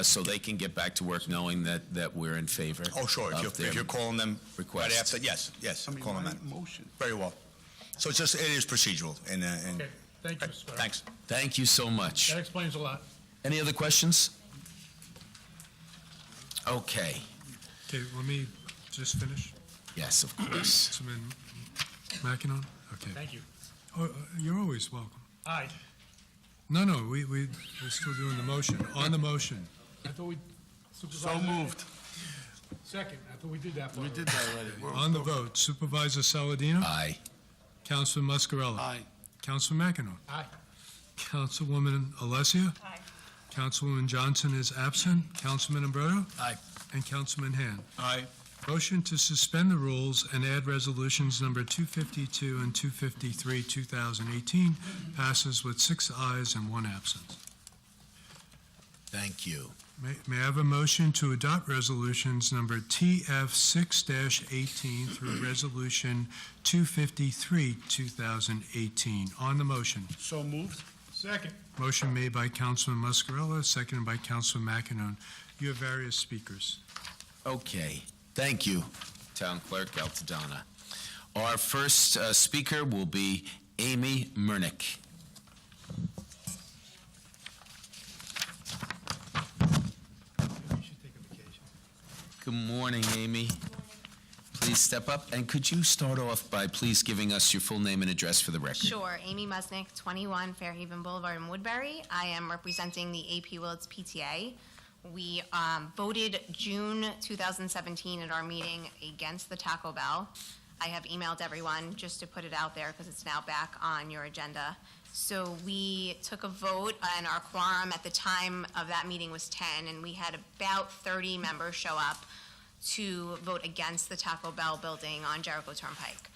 so they can get back to work knowing that we're in favor. Oh, sure, of if you're calling them right request. after, yes, I'm calling them that. Motion. Very well. So it is procedural, and Okay, thank you, Mr. Sparrow. thanks. Thank you so much. That explains a lot. Any other questions? Okay. Okay, let me just finish. Yes, of course. Councilman McEnroe? Okay. Thank you. Oh, you're always welcome. Aye. No, we're still doing the motion. On the motion. I thought we So moved. Second, I thought we did that. We did that already. On the vote, Supervisor Saladino? Aye. Councilman Muscarella? Aye. Councilman McEnroe? Aye. Councilwoman Alessia? Aye. Councilwoman Johnson is absent. Councilman Ambrodo? Aye. And Councilman Han. Aye. Motion to suspend the rules and add resolutions number 252 and 253, 2018 passes with 6 ayes and 1 absence. Thank you. May I have a motion to adopt resolutions number TF 6-18 through resolution 253, 2018? On the motion. So moved. Second. Motion made by Councilman Muscarella, seconded by Councilman McEnroe. You have various speakers. Okay, thank you, Town Clerk Altadonna. Our first speaker will be Amy Murnick. Good morning, Amy. Please step up, and could you start off by please giving us your full name and address for the record? Sure. Amy Musnick, 21 Fairhaven Boulevard in Woodbury. I am representing the AP Willits PTA. We voted June 2017 at our meeting against the Taco Bell. I have emailed everyone just to put it out there because it's now back on your agenda. So we took a vote, and our quorum at the time of that meeting was 10, and we had about 30 members show up to vote against the Taco Bell building on Jericho Turnpike.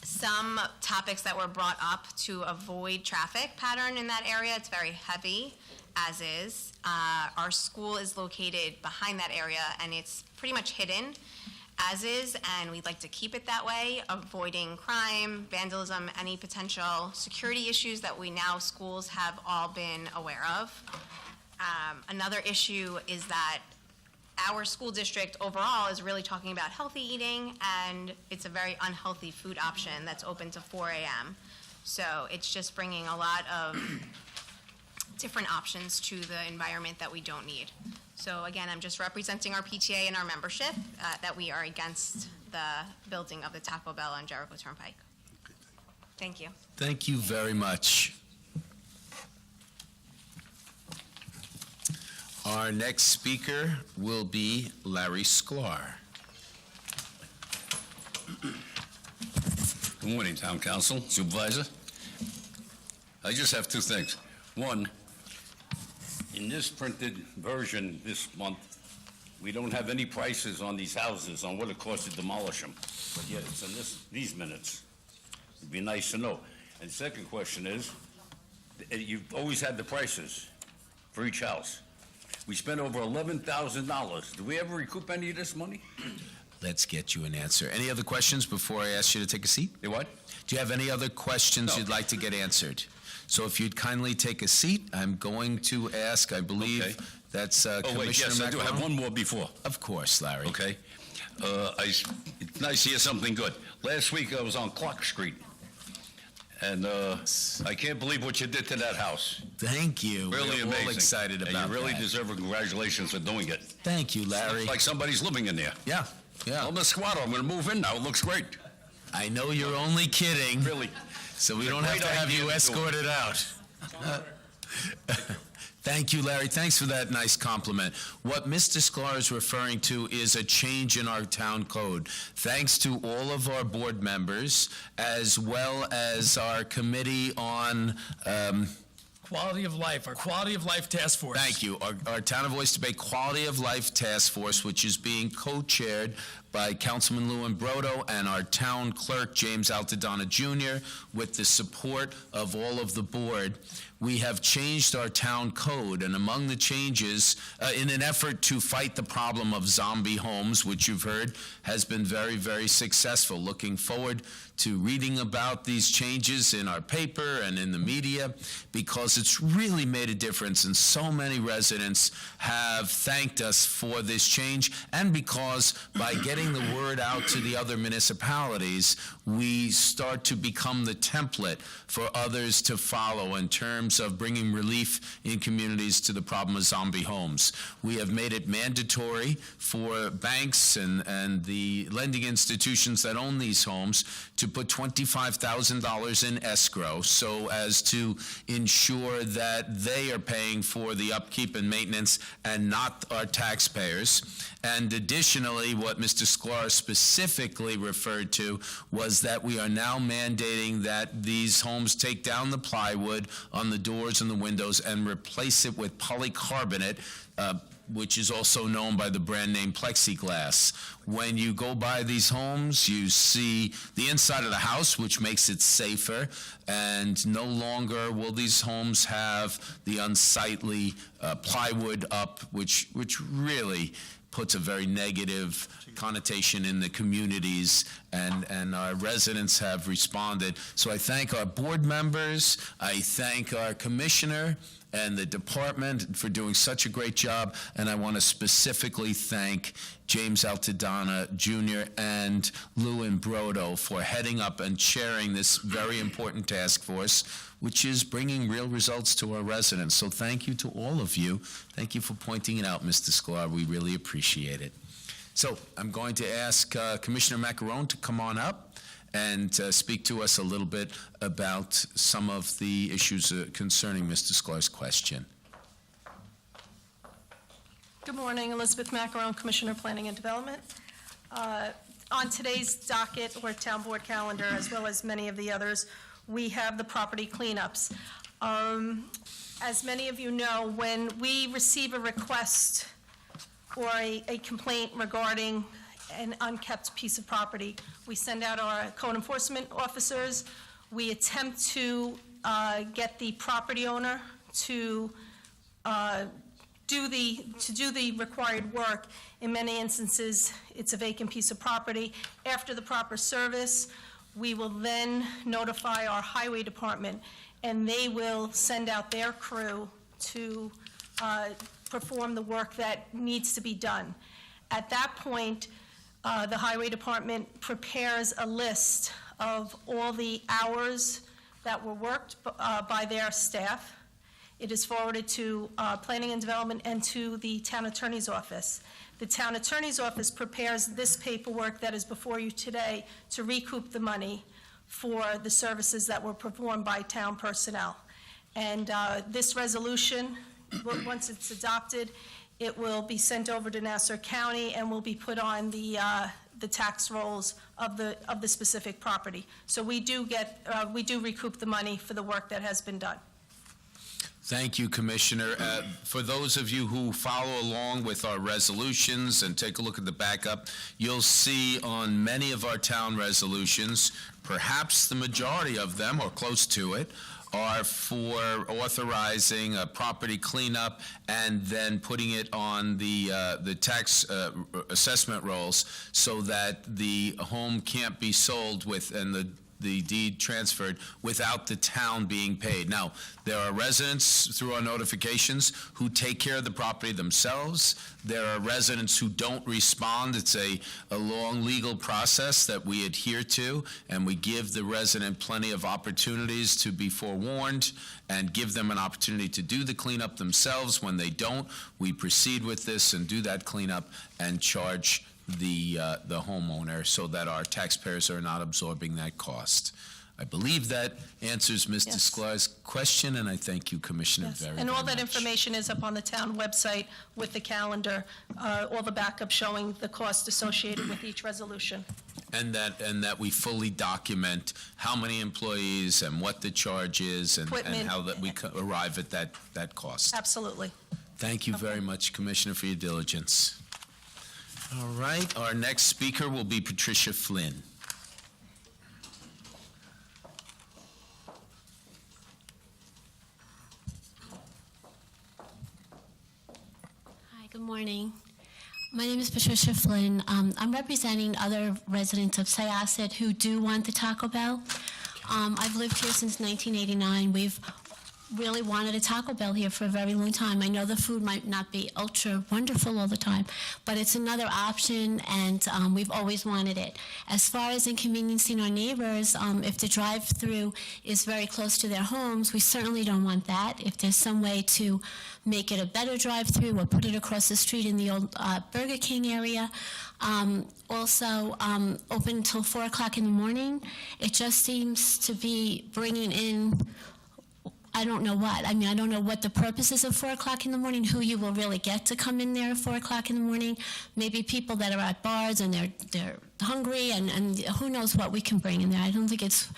Some topics that were brought up to avoid traffic pattern in that area, it's very heavy, as is. Our school is located behind that area, and it's pretty much hidden, as is, and we'd like to keep it that way, avoiding crime, vandalism, any potential security issues that we now schools have all been aware of. Another issue is that our school district overall is really talking about healthy eating, and it's a very unhealthy food option that's open to 4 a.m. So it's just bringing a lot of different options to the environment that we don't need. So again, I'm just representing our PTA and our membership that we are against the building of the Taco Bell on Jericho Turnpike. Thank you. Thank you very much. Our next speaker will be Larry Sklar. Good morning, Town Council, Supervisor. I just have 2 things. One, in this printed version this month, we don't have any prices on these houses on what it costs to demolish them, but yet it's in these minutes. It'd be nice to know. And the second question is, you've always had the prices for each house. We spent over $11,000. Do we ever recoup any of this money? Let's get you an answer. Any other questions before I ask you to take a seat? You what? Do you have any other questions you'd like to get answered? So if you'd kindly take a seat, I'm going to ask, I believe Okay. that's Oh, wait, yes, I do have one more before. Of course, Larry. Okay. It's nice to hear something good. Last week, I was on Clark Street, and I can't believe what you did to that house. Thank you. Really We're amazing. all excited about And you really that. deserve a congratulations for doing it. Thank you, Larry. Looks like somebody's living in there. Yeah, yeah. I'm a squatter. I'm going to move in now. It looks great. I know you're only kidding. Really. So we It's a don't have great to have idea you to do it. escorted out. Thank you, Larry. Thanks for that nice compliment. What Mr. Sklar is referring to is a change in our town code. Thanks to all of our board members, as well as our committee on Quality of Life, our Quality of Life Task Force. Thank you. Our Town of Oyster Bay Quality of Life Task Force, which is being co-chaired by Councilman Lou Ambrodo and our town clerk, James Altadonna Jr., with the support of all of the board. We have changed our town code, and among the changes, in an effort to fight the problem of zombie homes, which you've heard has been very, very successful. Looking forward to reading about these changes in our paper and in the media, because it's really made a difference, and so many residents have thanked us for this change, and because by getting getting the word out to the other municipalities, we start to become the template for others to follow in terms of bringing relief in communities to the problem of zombie homes. We have made it mandatory for banks and the lending institutions that own these homes to put $25,000 in escrow so as to ensure that they are paying for the upkeep and maintenance and not our taxpayers. And additionally, what Mr. Sklar specifically referred to was that we are now mandating that these homes take down the plywood on the doors and the windows and replace it with polycarbonate, which is also known by the brand name plexiglass. When you go by these homes, you see the inside of the house, which makes it safer, and no longer will these homes have the unsightly plywood up, which really puts a very negative connotation in the communities, and our residents have responded. So I thank our board members, I thank our commissioner and the department for doing such a great job, and I want to specifically thank James Altadonna Jr. and Lewin Brodo for heading up and chairing this very important task force, which is bringing real results to our residents. So thank you to all of you. Thank you for pointing it out, Mr. Sklar. We really appreciate it. So I'm going to ask Commissioner Macarone to come on up and speak to us a little bit about some of the issues concerning Mr. Sklar's question. Good morning, Elizabeth Macarone, Commissioner Planning and Development. On today's docket or town board calendar, as well as many of the others, we have the property cleanups. As many of you know, when we receive a request or a complaint regarding an unkept piece of property, we send out our code enforcement officers. We attempt to get the property owner to do the required work. In many instances, it's a vacant piece of property. After the proper service, we will then notify our highway department, and they will send out their crew to perform the work that needs to be done. At that point, the highway department prepares a list of all the hours that were worked by their staff. It is forwarded to Planning and Development and to the town attorney's office. The town attorney's office prepares this paperwork that is before you today to recoup the money for the services that were performed by town personnel. And this resolution, once it's adopted, it will be sent over to Nassau County and will be put on the tax rolls of the specific property. So we do recoup the money for the work that has been done. Thank you, Commissioner. For those of you who follow along with our resolutions and take a look at the backup, you'll see on many of our town resolutions, perhaps the majority of them, or close to it, are for authorizing a property cleanup and then putting it on the tax assessment rolls so that the home can't be sold with and the deed transferred without the town being paid. Now, there are residents through our notifications who take care of the property themselves. There are residents who don't respond. It's a long legal process that we adhere to, and we give the resident plenty of opportunities to be forewarned and give them an opportunity to do the cleanup themselves. When they don't, we proceed with this and do that cleanup and charge the homeowner so that our taxpayers are not absorbing that cost. I believe that answers Mr. Sklar's question, and I thank you, Commissioner, very much. And all that information is up on the town website with the calendar, all the backup showing the cost associated with each resolution. And that we fully document how many employees and what the charge is and how that we arrive at that cost. Absolutely. Thank you very much, Commissioner, for your diligence. All right, our next speaker will be Patricia Flynn. Hi, good morning. My name is Patricia Flynn. I'm representing other residents of Syosset who do want the Taco Bell. I've lived here since 1989. really wanted a Taco Bell here for a very long time. I know the food might not be ultra wonderful all the time, but it's another option, and we've always wanted it. As far as inconveniencing our neighbors, if the drive-through is very close to their homes, we certainly don't want that. If there's some way to make it a better drive-through or put it across the street in the old Burger King area. Also, open until 4 o'clock in the morning. It just seems to be bringing in, I don't know what. I mean, I don't know what the purpose is of 4 o'clock in the morning, who you will really get to come in there at 4 o'clock in the morning. Maybe people that are at bars and they're hungry, and who knows what we can bring in there. I don't think it's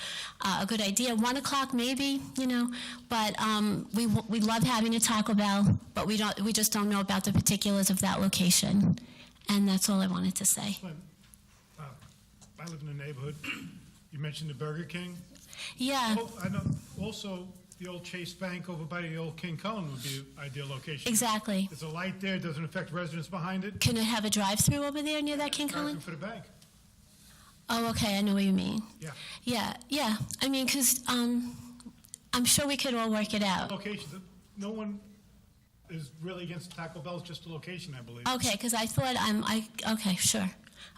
a good idea. 1 o'clock maybe, but we love having a Taco Bell, but we just don't know about the particulars of that location. And that's all I wanted to say. I live in the neighborhood. You mentioned the Burger King. Yeah. Oh, I know. Also, the old Chase Bank over by the old King Cullen would be an ideal location. Exactly. There's a light there, doesn't affect residents behind it. Can it have a drive-through over there near that King Cullen? For the bank. Oh, okay, I know what you mean. Yeah. Yeah. I mean, because I'm sure we could all work it out. Location. No one is really against Taco Bell, it's just a location, I believe. Okay, because I thought okay, sure.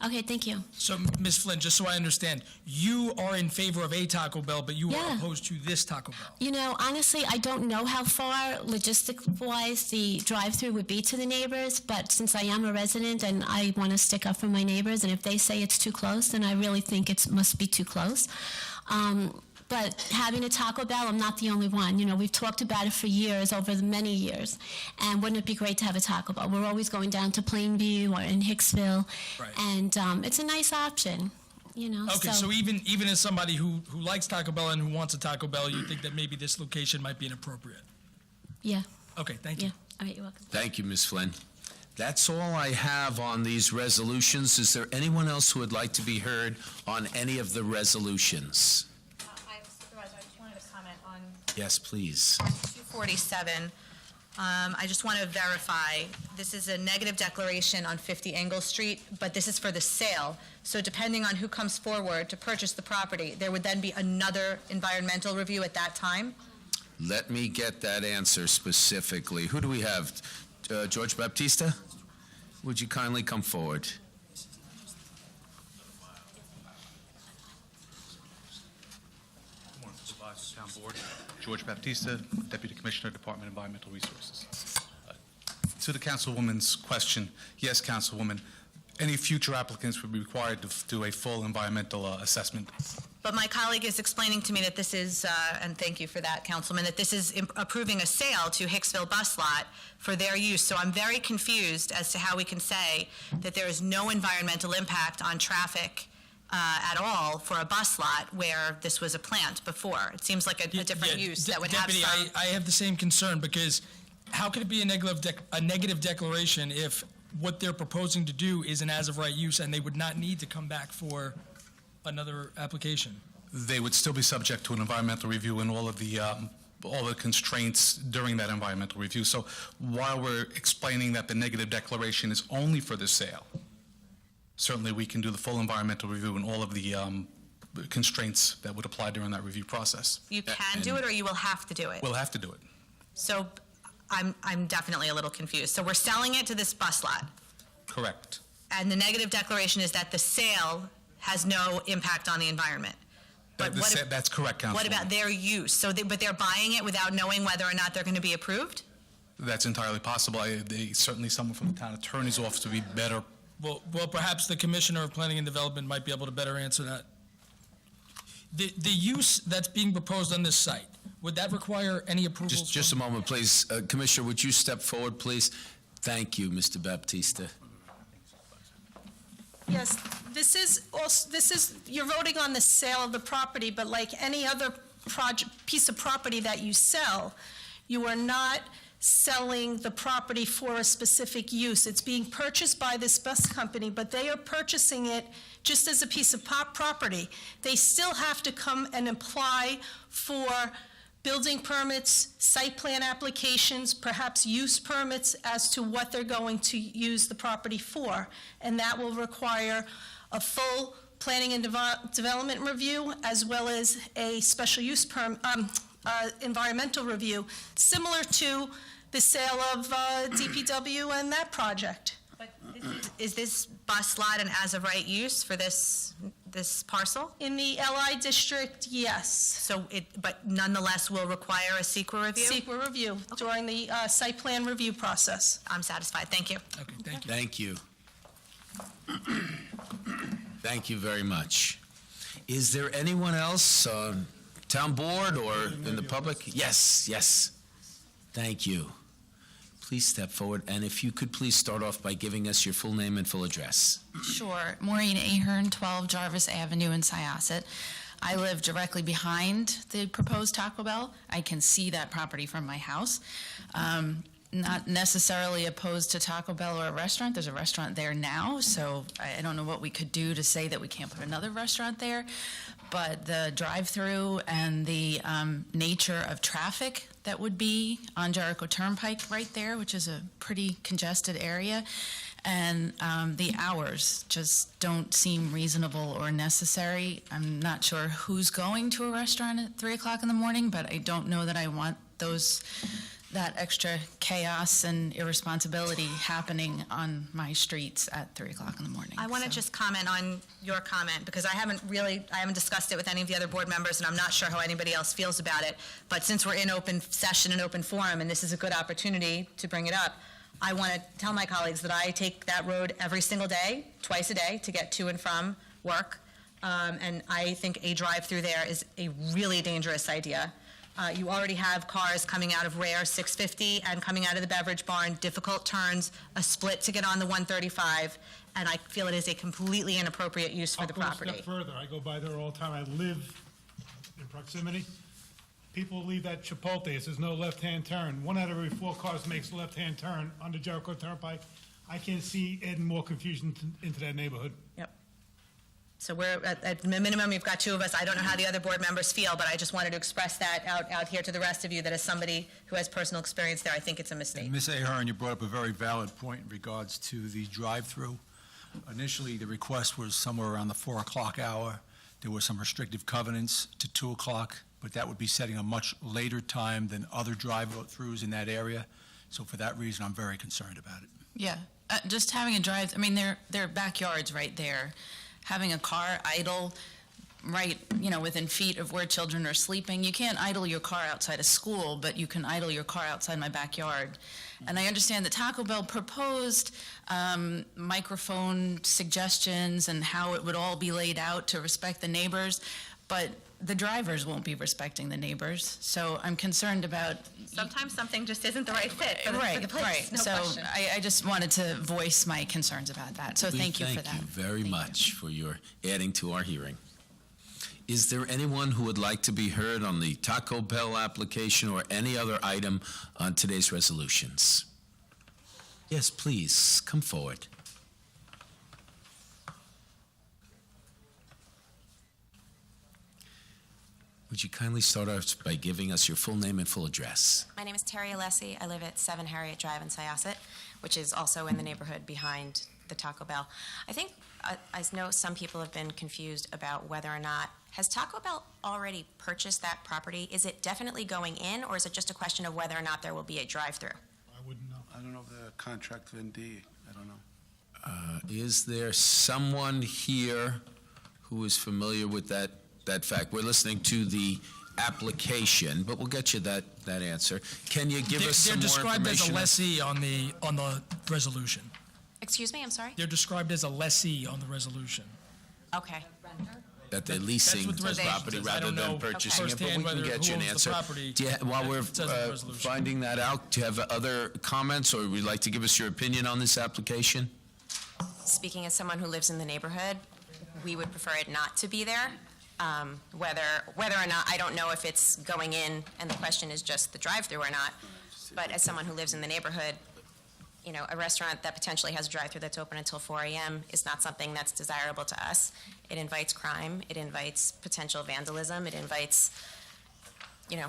Okay, thank you. So, Ms. Flynn, just so I understand, you are in favor of a Taco Bell, but you are opposed to this Taco Bell. Honestly, I don't know how far, logistic-wise, the drive-through would be to the neighbors, but since I am a resident and I want to stick up for my neighbors, and if they say it's too close, then I really think it must be too close. But having a Taco Bell, I'm not the only one. We've talked about it for years, over the many years. And wouldn't it be great to have a Taco Bell? We're always going down to Plainview or in Hicksville. Right. And it's a nice option, Okay, so even as somebody who likes Taco Bell and who wants a Taco Bell, you think that maybe this location might be inappropriate? Yeah. Okay, thank you. Yeah. All right, you're welcome. Thank you, Ms. Flynn. That's all I have on these resolutions. Is there anyone else who would like to be heard on any of the resolutions? Supervisor, I just wanted to comment on Yes, please. 247. I just want to verify, this is a negative declaration on 50 Engle Street, but this is for the sale. So depending on who comes forward to purchase the property, there would then be another environmental review at that time? Let me get that answer specifically. Who do we have? George Baptista? Would you kindly come forward? Town Board, George Baptista, Deputy Commissioner, Department of Environmental Resources. To the Councilwoman's question, yes, Councilwoman, any future applicants would be required to do a full environmental assessment. But my colleague is explaining to me that this is, and thank you for that, Councilman, that this is approving a sale to Hicksville Bus Lot for their use. So I'm very confused as to how we can say that there is no environmental impact on traffic at all for a bus lot where this was a plant before. It seems like a different use that would Deputy, have some... I have the same concern, because how could it be a negative declaration if what they're proposing to do is an as-of-right use and they would not need to come back for another application? They would still be subject to an environmental review and all the constraints during that environmental review. So while we're explaining that the negative declaration is only for the sale, certainly we can do the full environmental review and all of the constraints that would apply during that review process. You can do it, or you will have to do it? We'll have to do it. So I'm definitely a little confused. So we're selling it to this bus lot, Correct. and the negative declaration is that the sale has no impact on the environment. But That's correct, Councilwoman. what about their use? So, but they're buying it without knowing whether or not they're going to be approved? That's entirely possible. Certainly someone from the town attorney's office would be better. Well, perhaps the Commissioner of Planning and Development might be able to better answer that. The use that's being proposed on this site, would that require any approval? Just a moment, please. Commissioner, would you step forward, please? Thank you, Mr. Baptista. Yes, this is, you're voting on the sale of the property, but like any other piece of property that you sell, you are not selling the property for a specific use. It's being purchased by this bus company, but they are purchasing it just as a piece of property. They still have to come and apply for building permits, site plan applications, perhaps use permits as to what they're going to use the property for. And that will require a full planning and development review, as well as a special use environmental review, similar to the sale of DPW and that project. But is this bus lot an as-of-right use for this parcel? In the LI district, yes. So but nonetheless will require a SEQA review? SEQA review during the site plan review process. I'm satisfied, thank you. Okay, thank you. Thank you. Thank you very much. Is there anyone else, town board or in the public? Yes, yes. Thank you. Please step forward, and if you could please start off by giving us your full name and full address. Sure. Maureen Ahern, 12 Jarvis Avenue in Syosset. I live directly behind the proposed Taco Bell. I can see that property from my house. Not necessarily opposed to Taco Bell or a restaurant. There's a restaurant there now, so I don't know what we could do to say that we can't put another restaurant there. But the drive-through and the nature of traffic that would be on Jericho Turnpike right there, which is a pretty congested area, and the hours just don't seem reasonable or necessary. I'm not sure who's going to a restaurant at 3 o'clock in the morning, but I don't know that I want that extra chaos and irresponsibility happening on my streets at 3 o'clock in the morning. I want to just comment on your comment, because I haven't discussed it with any of the other board members, and I'm not sure how anybody else feels about it. But since we're in open session and open forum, and this is a good opportunity to bring it up, I want to tell my colleagues that I take that road every single day, twice a day, to get to and from work. And I think a drive-through there is a really dangerous idea. You already have cars coming out of Rare 650 and coming out of the Beverage Barn, difficult turns, a split to get on the 135, and I feel it is a completely inappropriate use for the property. I'll go a step further. I go by there all the time. I live in proximity. People leave that Chipotle. It says no left-hand turn. 1 out of every 4 cars makes a left-hand turn on the Jericho Turnpike. I can't see adding more confusion into that neighborhood. Yep. So we're, at minimum, you've got 2 of us. I don't know how the other board members feel, but I just wanted to express that out here to the rest of you, that as somebody who has personal experience there, I think it's a mistake. Ms. Ahern, you brought up a very valid point in regards to the drive-through. Initially, the request was somewhere around the 4 o'clock hour. There were some restrictive covenants to 2 o'clock, but that would be setting a much later time than other drive-throughs in that area. So for that reason, I'm very concerned about it. Yeah, just having a drive, I mean, their backyard's right there. Having a car idle right, within feet of where children are sleeping. You can't idle your car outside of school, but you can idle your car outside my backyard. And I understand that Taco Bell proposed microphone suggestions and how it would all be laid out to respect the neighbors, but the drivers won't be respecting the neighbors. So I'm concerned about... Sometimes something just isn't the right fit for the place. Right. No So question. I just wanted to voice my concerns about that. So thank you for that. Thank you very much for your adding to our hearing. Is there anyone who would like to be heard on the Taco Bell application or any other item on today's resolutions? Yes, please, come forward. Would you kindly start off by giving us your full name and full address? My name is Terry Alessi. I live at 7 Harriet Drive in Syosset, which is also in the neighborhood behind the Taco Bell. I think, I know some people have been confused about whether or not, has Taco Bell already purchased that property? Is it definitely going in, or is it just a question of whether or not there will be a drive-through? I wouldn't know. I don't know if the contract with ND, I don't know. Is there someone here who is familiar with that fact? We're listening to the application, but we'll get you that answer. Can you give us some more information? They're described as a lessee on the resolution. Excuse me, I'm sorry? They're described as a lessee on the resolution. Okay. That they're leasing That's what the the property resolution says. I rather don't than know purchasing it, but we firsthand can whether get you an who owns answer. the property. While we're It says in the resolution. finding that out, do you have other comments, or would you like to give us your opinion on this application? Speaking as someone who lives in the neighborhood, we would prefer it not to be there. Whether or not, I don't know if it's going in and the question is just the drive-through or not, but as someone who lives in the neighborhood, a restaurant that potentially has a drive-through that's open until 4 a.m. is not something that's desirable to us. It invites crime, it invites potential vandalism, it invites,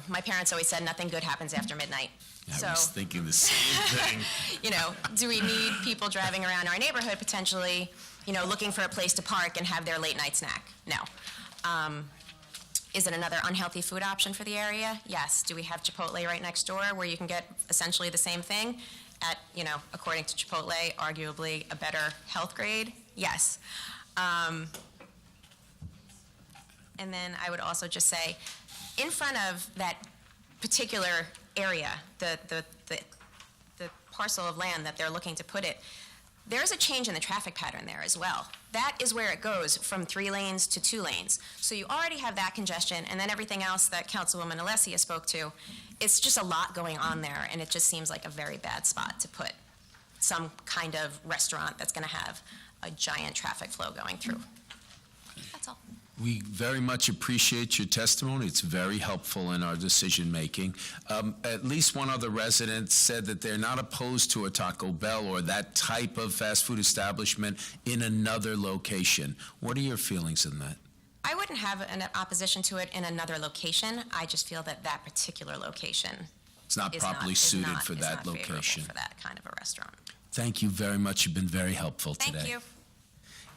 my parents always said nothing good happens after midnight. I was thinking the same thing. Do we need people driving around our neighborhood potentially, looking for a place to park and have their late night snack? No. Is it another unhealthy food option for the area? Yes. Do we have Chipotle right next door where you can get essentially the same thing at, according to Chipotle, arguably a better health grade? Yes. And then I would also just say, in front of that particular area, the parcel of land that they're looking to put it, there's a change in the traffic pattern there as well. That is where it goes from 3 lanes to 2 lanes. So you already have that congestion, and then everything else that Councilwoman Alessia spoke to. It's just a lot going on there, and it just seems like a very bad spot to put some kind of restaurant that's going to have a giant traffic flow going through. That's all. We very much appreciate your testimony. It's very helpful in our decision-making. At least one other resident said that they're not opposed to a Taco Bell or that type of fast food establishment in another location. What are your feelings on that? I wouldn't have an opposition to it in another location. I just feel that that particular location It's not properly suited for that location. for that kind of a restaurant. Thank you very much. You've been very helpful today. Thank you.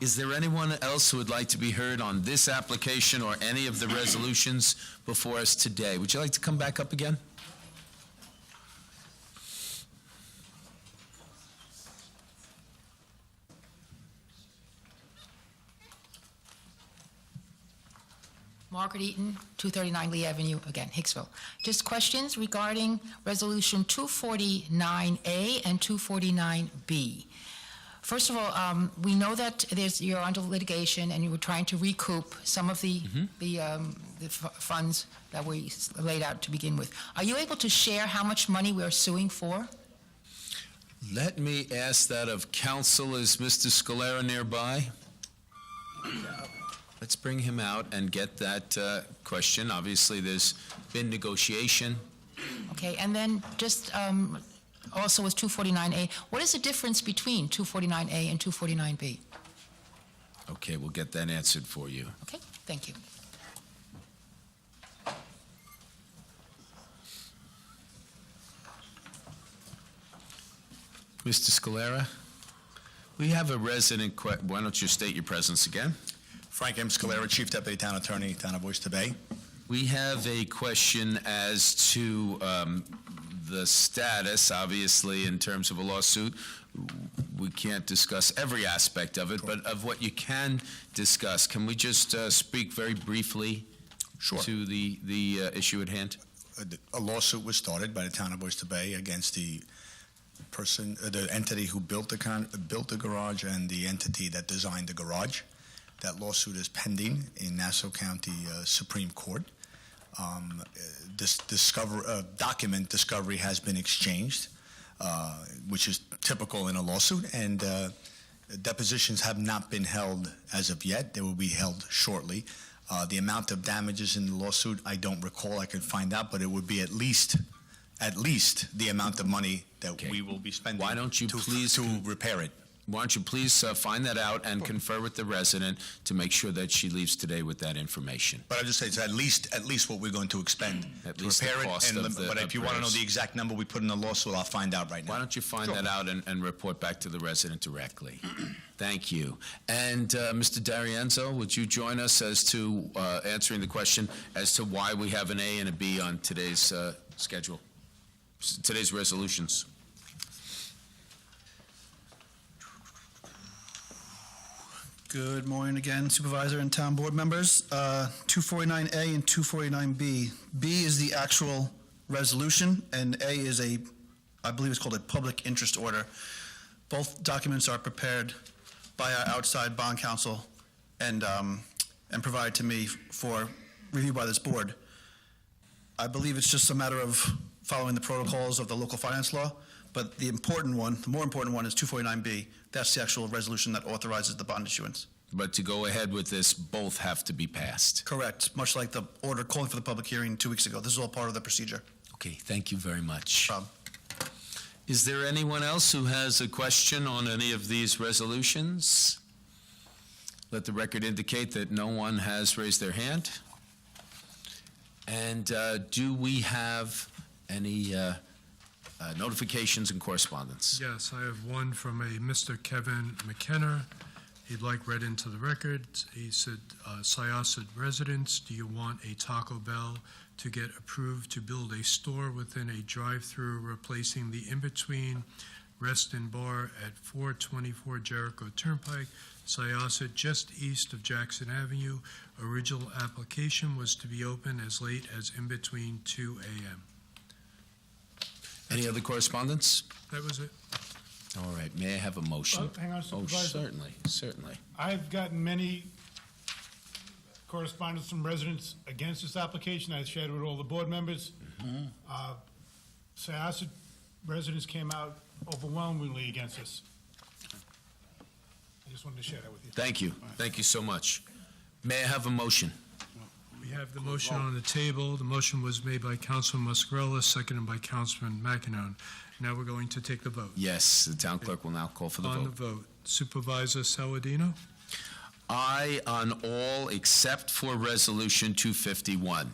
Is there anyone else who would like to be heard on this application or any of the resolutions before us today? Would you like to come back up again? Margaret Eaton, 239 Lee Avenue, again, Hicksville. Just questions regarding Resolution 249A and 249B. First of all, we know that you're under litigation and you were trying to recoup some of the funds that we laid out to begin with. Are you able to share how much money we're suing for? Let me ask that of counsel. Is Mr. Scalera nearby? Let's bring him out and get that question. Obviously, there's been negotiation. Okay, and then just also with 249A, what is the difference between 249A and 249B? Okay, we'll get that answered for you. Okay, thank you. Mr. Scalera, we have a resident. Why don't you state your presence again? Frank M. Scalera, Chief Deputy Town Attorney, Town of Oyster Bay. We have a question as to the status, obviously, in terms of a lawsuit. We can't discuss every aspect of it, but of what you can discuss, can we just speak very briefly to the issue at hand? A lawsuit was started by the Town of Oyster Bay against the entity who built the garage and the entity that designed the garage. That lawsuit is pending in Nassau County Supreme Court. This document discovery has been exchanged, which is typical in a lawsuit, and depositions have not been held as of yet. They will be held shortly. The amount of damages in the lawsuit, I don't recall. I can find out, but it would be at least the amount of money that we will be spending. Why don't you please to repair it? Why don't you please find that out and confer with the resident to make sure that she leaves today with that information? But I'll just say it's at least what we're going to expend to repair it. But if you want to know the exact number we put in the lawsuit, I'll find out right now. Why don't you find that out and report back to the resident directly? Thank you. And Mr. D'Arienzo, would you join us as to answering the question as to why we have an A and a B on today's schedule, today's resolutions? Good morning again, Supervisor and Town Board members. 249A and 249B. B is the actual resolution, and A is I believe it's called a public interest order. Both documents are prepared by our outside bond counsel and provided to me for review by this board. I believe it's just a matter of following the protocols of the local finance law, but the more important one is 249B. That's the actual resolution that authorizes the bond issuance. But to go ahead with this, both have to be passed. Correct, much like the order calling for the public hearing 2 weeks ago. This is all part of the procedure. Okay, thank you very much. No problem. Is there anyone else who has a question on any of these resolutions? Let the record indicate that no one has raised their hand. And do we have any notifications and correspondence? Yes, I have one from a Mr. Kevin McKenna. he'd like read into the record. He said, Syosset residents, do you want a Taco Bell to get approved to build a store within a drive-through replacing the in-between Rest and Bar at 424 Jericho Turnpike, Syosset, just east of Jackson Avenue? Original application was to be open as late as in between 2 a.m. Any other correspondence? That was it. All right, may I have a motion? Hang on, Supervisor. Certainly. I've gotten many correspondence from residents against this application. I shared with all the board members. Syosset residents came out overwhelmingly against this. I just wanted to share that with you. Thank you. Thank you so much. May I have a motion? We have the motion on the table. The motion was made by Councilman Muscarella, seconded by Councilman McEnon. Now we're going to take the vote. Yes, the town clerk will now call for the On the vote. vote, Supervisor Saladino? Aye on all except for Resolution 251.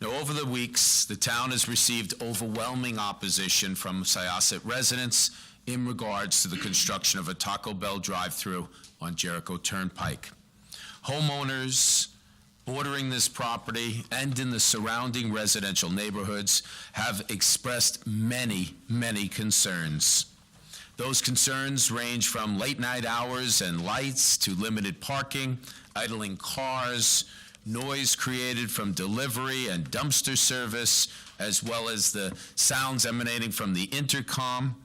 Now, over the weeks, the town has received overwhelming opposition from Syosset residents in regards to the construction of a Taco Bell drive-through on Jericho Turnpike. Homeowners bordering this property and in the surrounding residential neighborhoods have expressed many, many concerns. Those concerns range from late-night hours and lights to limited parking, idling cars, noise created from delivery and dumpster service, as well as the sounds emanating from the intercom,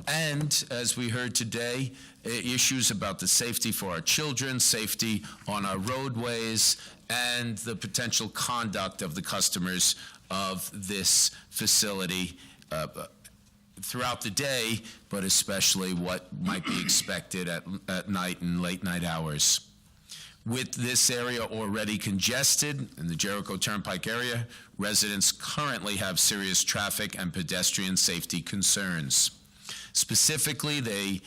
and, as we heard today, issues about the safety for our children, safety on our roadways, and the potential conduct of the customers of this facility throughout the day, but especially what might be expected at night and late night hours. With this area already congested in the Jericho Turnpike area, residents currently have serious traffic and pedestrian safety concerns. Specifically, they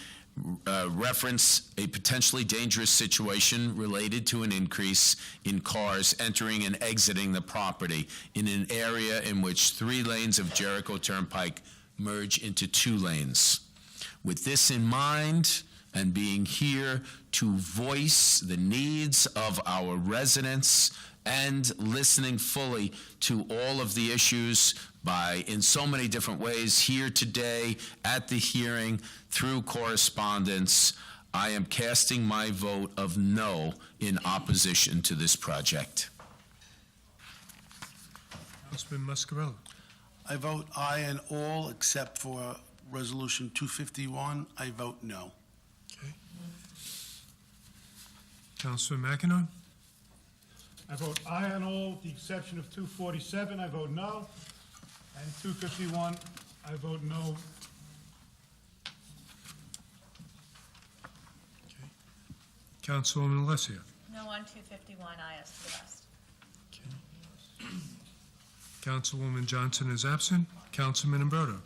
reference a potentially dangerous situation related to an increase in cars entering and exiting the property in an area in which 3 lanes of Jericho Turnpike merge into 2 lanes. With this in mind, and being here to voice the needs of our residents and listening fully to all of the issues in so many different ways here today at the hearing through correspondence, I am casting my vote of no in opposition to this project. Councilman Muscarella? I vote aye on all except for Resolution 251. I vote no. Okay. Councilman McEnon? I vote aye on all, with the exception of 247, I vote no. And 251, I vote no. Okay. Councilwoman Alessia? No on 251, I as to the rest. Councilwoman Johnson is absent. Councilman Imbrodo?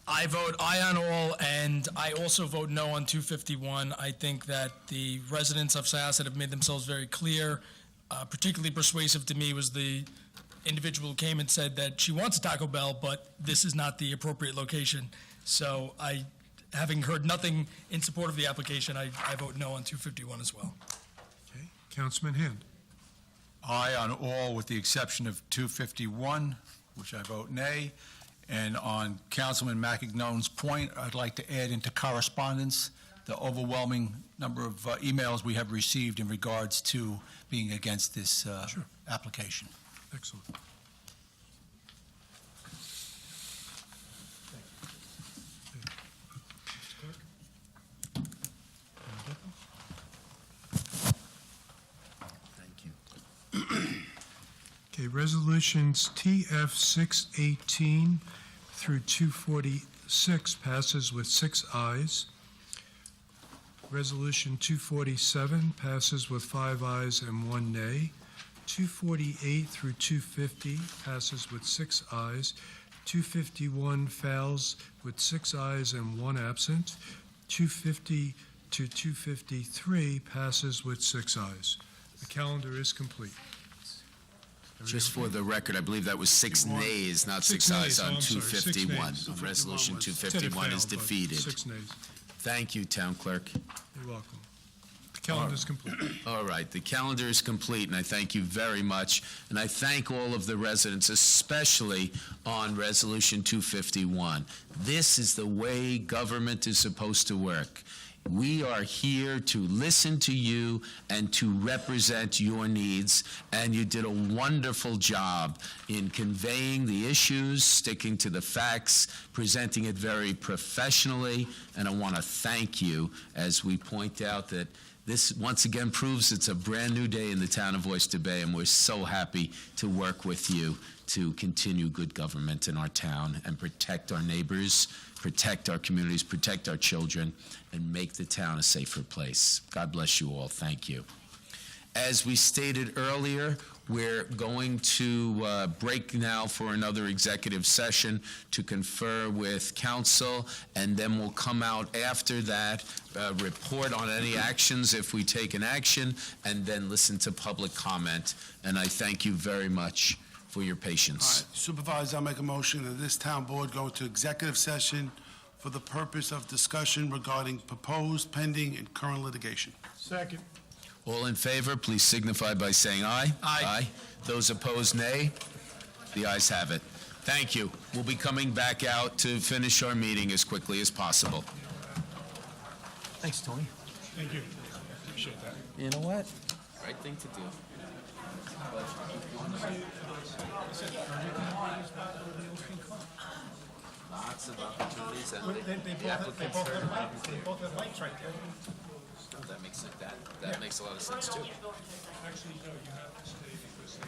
I vote aye on all, and I also vote no on 251. I think that the residents of Syosset have made themselves very clear. Particularly persuasive to me was the individual who came and said that she wants a Taco Bell, but this is not the appropriate location. So having heard nothing in support of the application, I vote no on 251 as well. Okay. Councilman Hand? Aye on all with the exception of 251, which I vote nay. And on Councilman McEgnon's point, I'd like to add into correspondence the overwhelming number of emails we have received in regards to being against this application. Excellent. Okay, resolutions TF 618 through 246 passes with 6 ayes. Resolution 247 passes with 5 ayes and 1 nay. 248 through 250 passes with 6 ayes. 251 fails with 6 ayes and 1 absent. 250 to 253 passes with 6 ayes. The calendar is complete. Just for the record, I believe that was 6 nays, not 6 ayes on 251. Resolution 251 is defeated. 6 nays. Thank you, Town Clerk. You're welcome. Calendar's complete. All right, the calendar is complete, and I thank you very much. And I thank all of the residents, especially on Resolution 251. This is the way government is supposed to work. We are here to listen to you and to represent your needs, and you did a wonderful job in conveying the issues, sticking to the facts, presenting it very professionally, and I want to thank you as we point out that this once again proves it's a brand new day in the town of Oyster Bay, and we're so happy to work with you to continue good government in our town and protect our neighbors, protect our communities, protect our children, and make the town a safer place. God bless you all. Thank you. As we stated earlier, we're going to break now for another executive session to confer with counsel, and then we'll come out after that, report on any actions if we take an action, and then listen to public comment. And I thank you very much for your patience. All right, Supervisor, I'll make a motion that this town board go into executive session for the purpose of discussion regarding proposed, pending, and current litigation. Second. All in favor, please signify by saying aye. Aye. Those opposed, nay. The ayes have it. Thank you. We'll be coming back out to finish our meeting as quickly as possible. Thanks, Tony. Thank you. Appreciate that. You know what? Right thing to do. Lots of opportunities, and They both have lights right there. That makes a lot of sense too. Actually, no, you have to stay because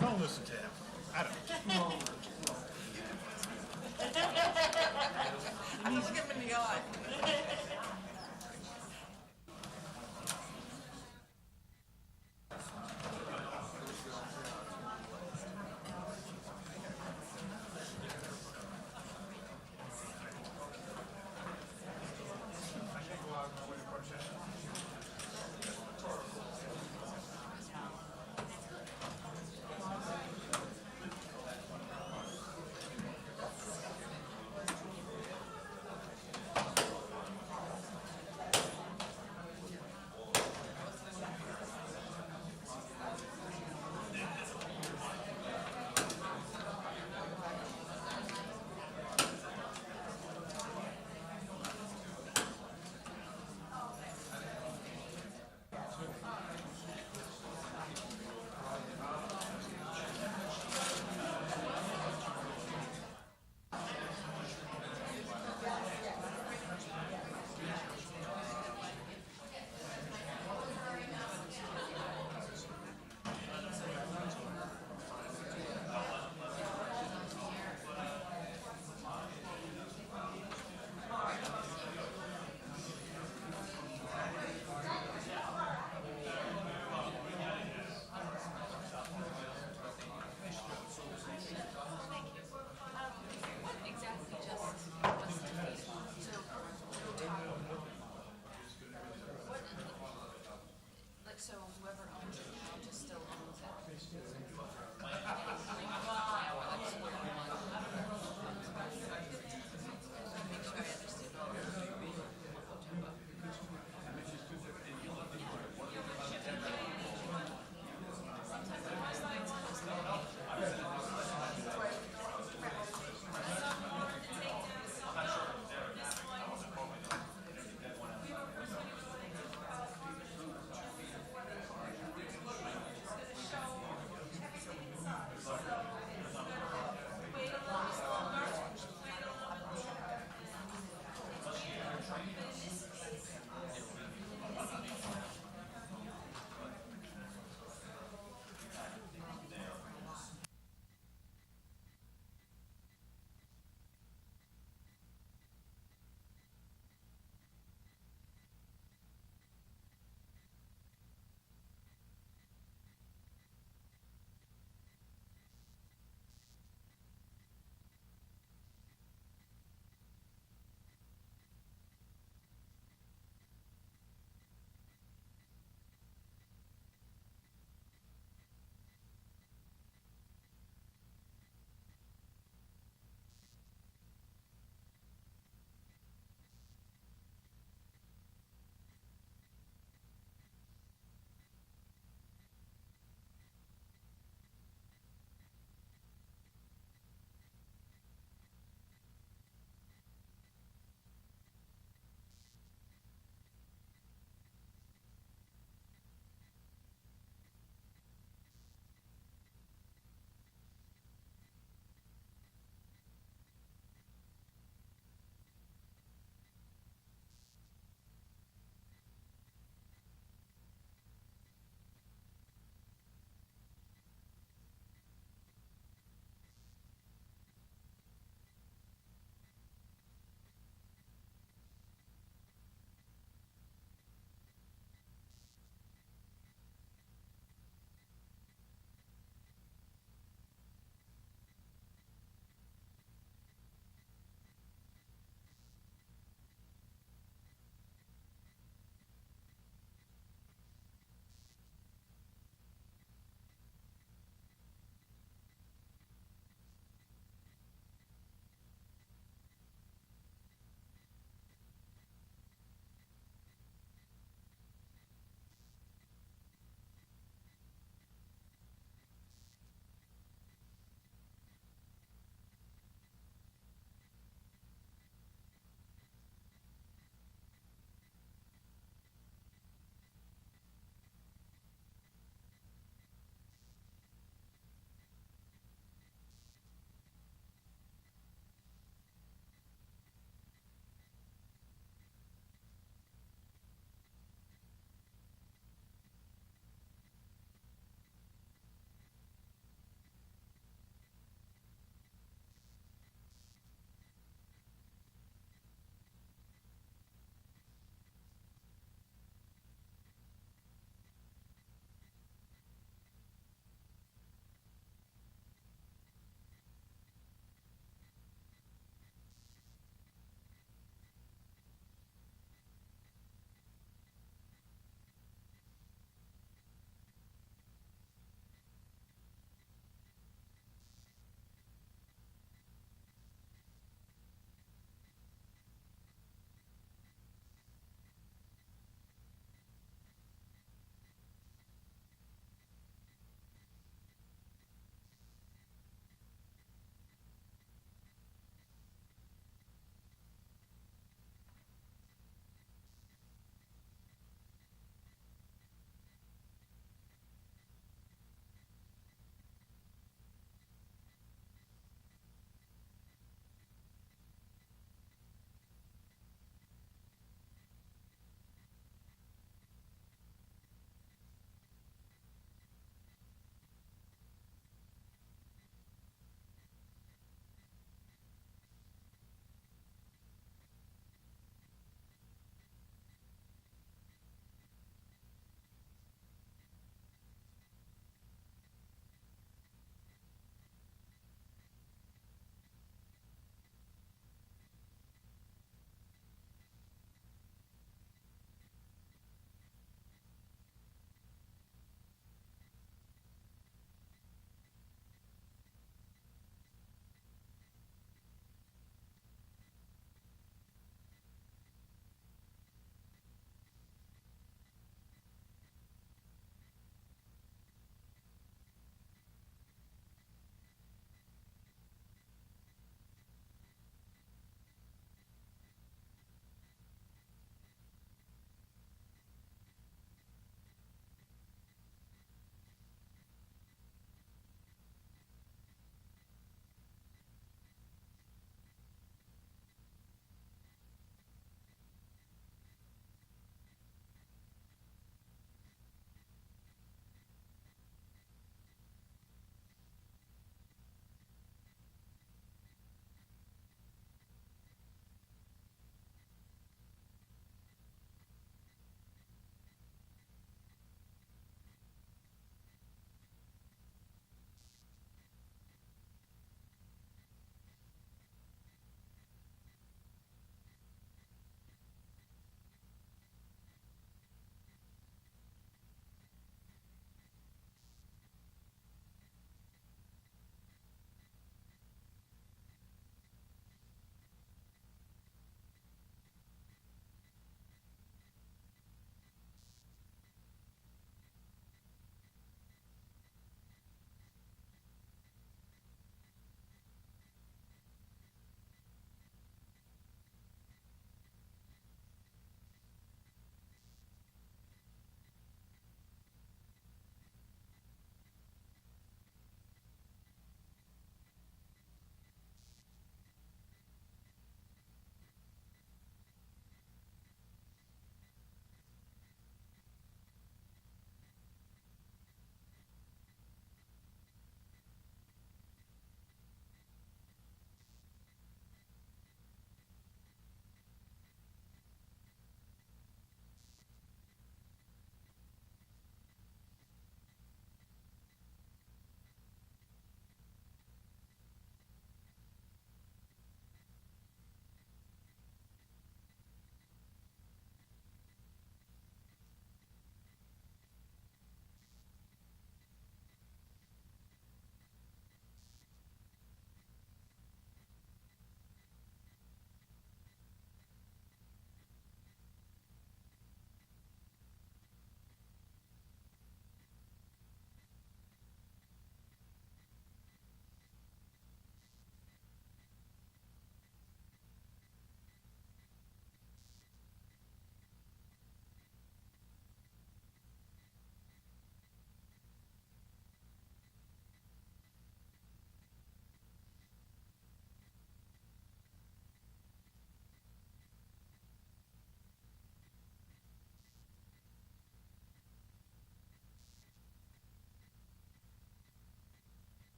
don't listen to him. I don't. Look him in the eye.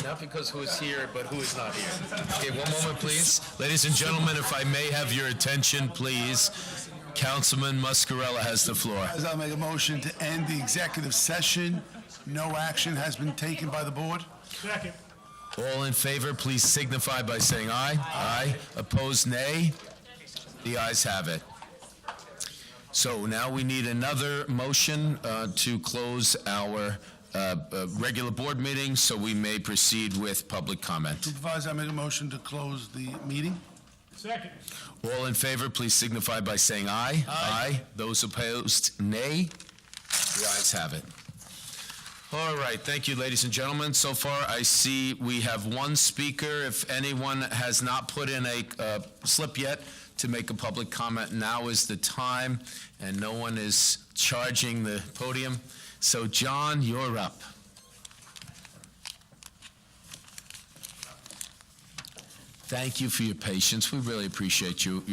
Not because who is here, but who is not here. Okay, one moment, please. Ladies and gentlemen, if I may have your attention, please. Councilman Muscarella has the floor. As I make a motion to end the executive session, no action has been taken by the board. Second. All in favor, please signify by saying aye. Aye. Opposed, nay. The ayes have it. So now we need another motion to close our regular board meeting, so we may proceed with public comment. Supervisor, I make a motion to close the meeting. Second. All in favor, please signify by saying aye. Aye. Those opposed, nay. The ayes have it. All right, thank you, ladies and gentlemen. So far, I see we have one speaker. If anyone has not put in a slip yet to make a public comment, now is the time, and no one is charging the podium. So, John, you're up. Thank you for your patience. We really appreciate you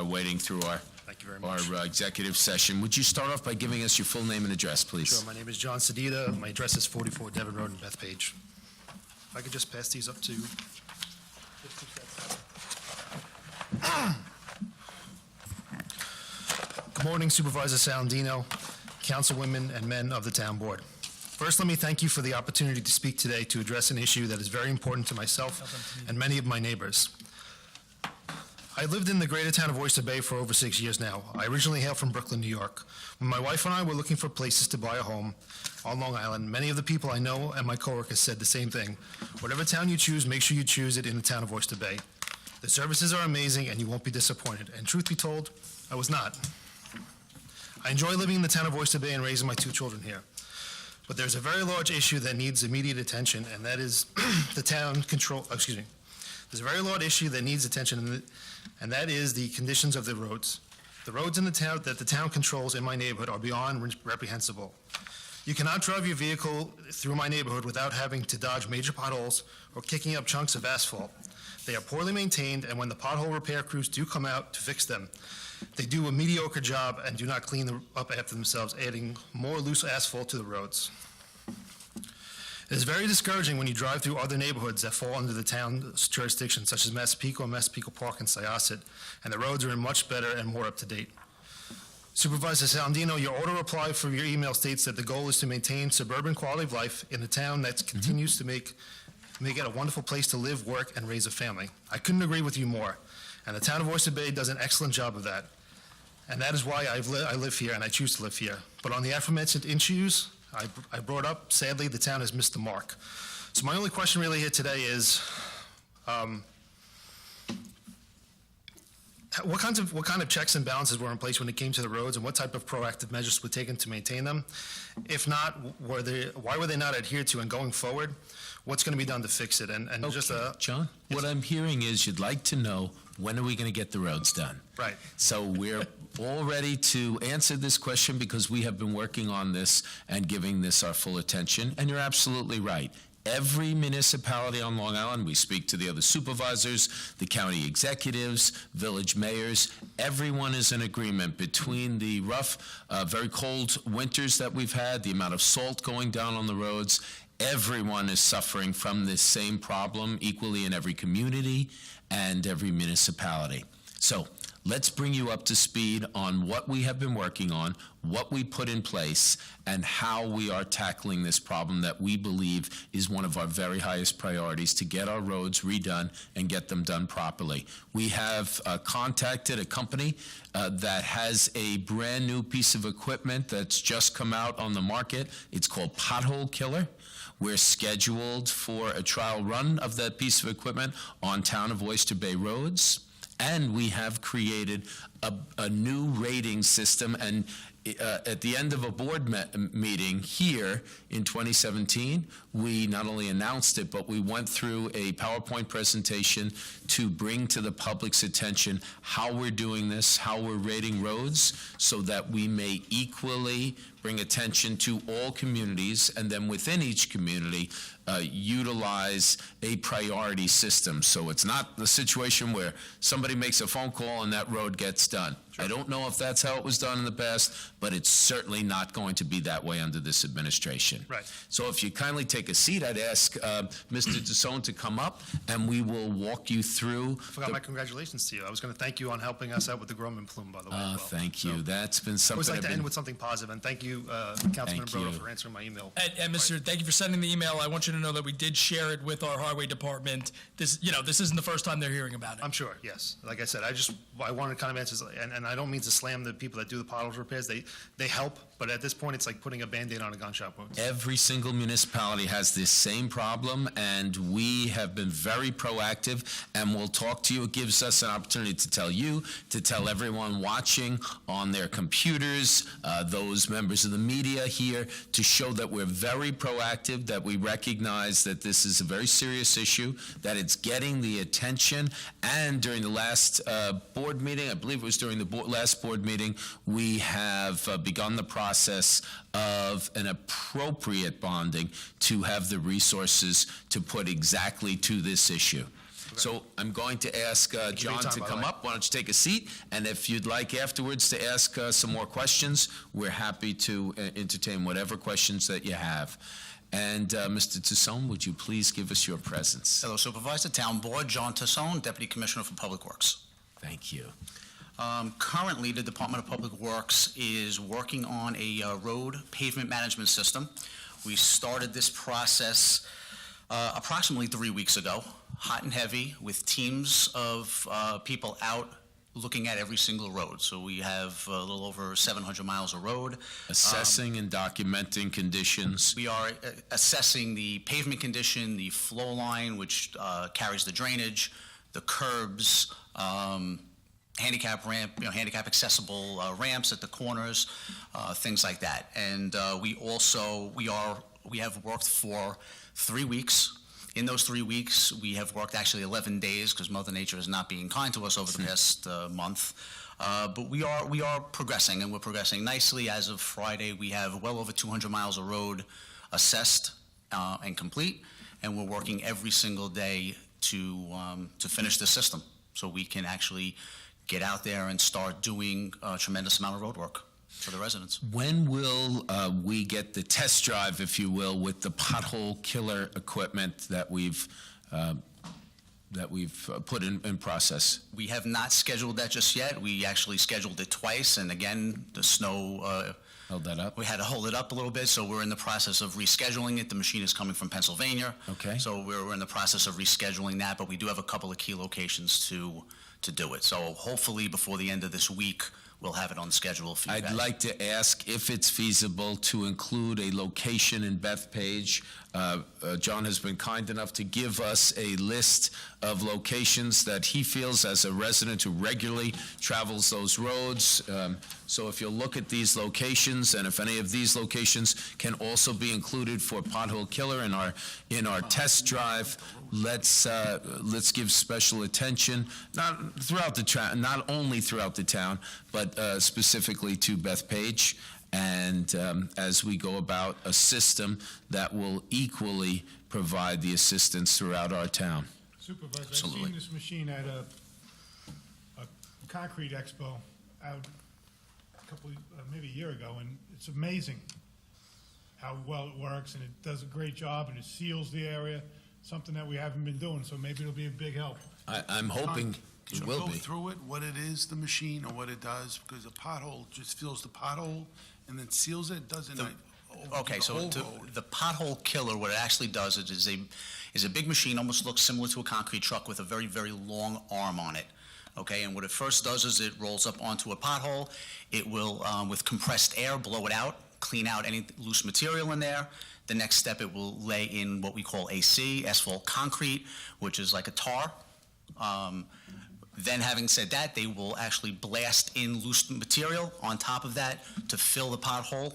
waiting through our Thank you very much. our executive session. Would you start off by giving us your full name and address, please? Sure, my name is John Sedita. My address is 44 Devon Road in Bethpage. If I could just pass these up to... Good morning, Supervisor Salandino, councilwomen and men of the town board. First, let me thank you for the opportunity to speak today to address an issue that is very important to myself and many of my neighbors. I lived in the greater town of Oyster Bay for over 6 years now. I originally hail from Brooklyn, New York. When my wife and I were looking for places to buy a home on Long Island, many of the people I know and my coworkers said the same thing. Whatever town you choose, make sure you choose it in the town of Oyster Bay. The services are amazing and you won't be disappointed. And truth be told, I was not. I enjoy living in the town of Oyster Bay and raising my 2 children here. But there's a very large issue that needs immediate attention, and that is the town control, There's a very large issue that needs attention, and that is the conditions of the roads. The roads in the town that the town controls in my neighborhood are beyond reprehensible. You cannot drive your vehicle through my neighborhood without having to dodge major potholes or kicking up chunks of asphalt. They are poorly maintained, and when the pothole repair crews do come out to fix them, they do a mediocre job and do not clean them up after themselves, adding more loose asphalt to the roads. It is very discouraging when you drive through other neighborhoods that fall under the town's jurisdiction, such as Massapequa, Massapequa Park, and Syosset, and the roads are in much better and more up-to-date. Supervisor Salandino, your auto reply for your email states that the goal is to maintain suburban quality of life in a town that continues to make it a wonderful place to live, work, and raise a family. I couldn't agree with you more, and the town of Oyster Bay does an excellent job of that. And that is why I live here and I choose to live here. But on the aforementioned issues I brought up, sadly, the town has missed the mark. So my only question really here today is, what kind of checks and balances were in place when it came to the roads, and what type of proactive measures were taken to maintain them? If not, why were they not adhered to? And going forward, what's going to be done to fix it? And Okay, just John, what I'm hearing is you'd like to know, when are we going to get the roads done? Right. So we're all ready to answer this question because we have been working on this and giving this our full attention. And you're absolutely right. Every municipality on Long Island, we speak to the other supervisors, the county executives, village mayors, everyone is in agreement between the rough, very cold winters that we've had, the amount of salt going down on the roads. Everyone is suffering from this same problem equally in every community and every municipality. So let's bring you up to speed on what we have been working on, what we put in place, and how we are tackling this problem that we believe is one of our very highest priorities, to get our roads redone and get them done properly. We have contacted a company that has a brand new piece of equipment that's just come out on the market. It's called Pothole Killer. We're scheduled for a trial run of that piece of equipment on Town of Oyster Bay roads. And we have created a new rating system, and at the end of a board meeting here in 2017, we not only announced it, but we went through a PowerPoint presentation to bring to the public's attention how we're doing this, how we're rating roads, so that we may equally bring attention to all communities, and then within each community, utilize a priority system. So it's not the situation where somebody makes a phone call and that road gets done. I don't know if that's how it was done in the past, but it's certainly not going to be that way under this administration. Right. So if you kindly take a seat, I'd ask Mr. Tassone to come up, and we will walk you through. Forgot my congratulations to you. I was going to thank you on helping us out with the Groman plume, by the way. as well. Thank you. That's been I something always like I've to been... end with something positive, and thank you, Councilman Thank Brodo, you. for answering my email. And Mr., thank you for sending the email. I want you to know that we did share it with our highway department. This isn't the first time they're hearing about it. I'm sure, yes. Like I said, I wanted kind of answers, and I don't mean to slam the people that do the potholes repairs. They help, but at this point, it's like putting a Band-Aid on a gunshot wound. Every single municipality has this same problem, and we have been very proactive, and we'll talk to you. It gives us an opportunity to tell you, to tell everyone watching on their computers, those members of the media here, to show that we're very proactive, that we recognize that this is a very serious issue, that it's getting the attention. And during the last board meeting, I believe it was during the last board meeting, we have begun the process of an appropriate bonding to have the resources to put exactly to this issue. So I'm going to ask John to come up. Why don't you take a seat? And if you'd like afterwards to ask some more questions, we're happy to entertain whatever questions that you have. And Mr. Tassone, would you please give us your presence? Hello, Supervisor, Town Board, John Tassone, Deputy Commissioner for Public Works. Thank you. Currently, the Department of Public Works is working on a road pavement management system. We started this process approximately 3 weeks ago, hot and heavy, with teams of people out looking at every single road. So we have a little over 700 miles of road. Assessing and documenting conditions. We are assessing the pavement condition, the flow line, which carries the drainage, the curbs, handicap ramp, handicap accessible ramps at the corners, things like that. And we have worked for 3 weeks. In those 3 weeks, we have worked actually 11 days because Mother Nature is not being kind to us over the past month. But we are progressing, and we're progressing nicely. As of Friday, we have well over 200 miles of road assessed and complete, and we're working every single day to finish the system so we can actually get out there and start doing a tremendous amount of road work for the residents. When will we get the test drive, if you will, with the pothole killer equipment that we've put in process? We have not scheduled that just yet. We actually scheduled it twice, and again, the snow held that up. We had to hold it up a little bit, so we're in the process of rescheduling it. The machine is coming from Pennsylvania. Okay. So we're in the process of rescheduling that, but we do have a couple of key locations to do it. So hopefully before the end of this week, we'll have it on schedule for you guys. I'd like to ask if it's feasible to include a location in Bethpage. John has been kind enough to give us a list of locations that he feels as a resident who regularly travels those roads. So if you'll look at these locations, and if any of these locations can also be included for Pothole Killer in our test drive, let's give special attention, not only throughout the town, but specifically to Bethpage. And as we go about a system that will equally provide the assistance throughout our town. Supervisor, Absolutely. I've seen this machine at a concrete expo out maybe a year ago, and it's amazing how well it works, and it does a great job, and it seals the area, something that we haven't been doing, so maybe it'll be a big help. I'm hoping Could it you will go be. through it, what it is, the machine, or what it does? Because a pothole just fills the pothole and then seals it, doesn't it? Okay, so the pothole killer, what it actually does is a big machine, almost looks similar to a concrete truck with a very, very long arm on it. Okay, and what it first does is it rolls up onto a pothole. It will, with compressed air, blow it out, clean out any loose material in there. The next step, it will lay in what we call AC, asphalt concrete, which is like a tar. Then having said that, they will actually blast in loose material on top of that to fill the pothole,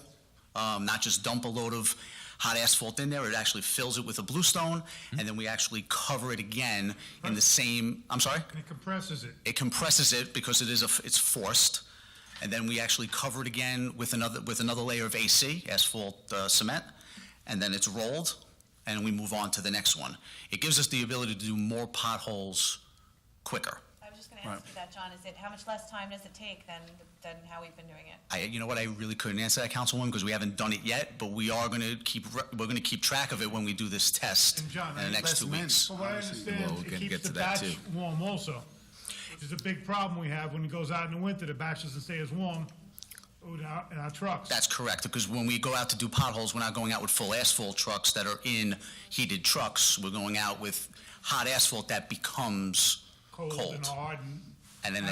not just dump a load of hot asphalt in there. It actually fills it with a bluestone, and then we actually cover it again in the same, I'm sorry? And it compresses it. It compresses it because it's forced, and then we actually cover it again with another layer of AC, asphalt cement, and then it's rolled, and we move on to the next one. It gives us the ability to do more potholes quicker. I was just going to ask you that, John. Is it, how much less time does it take than how we've been doing it? You know what, I really couldn't answer that, Councilwoman, because we haven't done it yet, but we are going to keep track of it when we do this test And John, in the next 2 weeks. From what I understand, Well, we're it gonna keeps get the to that, batch too. warm also, which is a big problem we have when it goes out in the winter. The batch doesn't stay as warm in our trucks. That's correct, because when we go out to do potholes, we're not going out with full asphalt trucks that are in heated trucks. We're going out with hot asphalt that becomes Cold and hard and then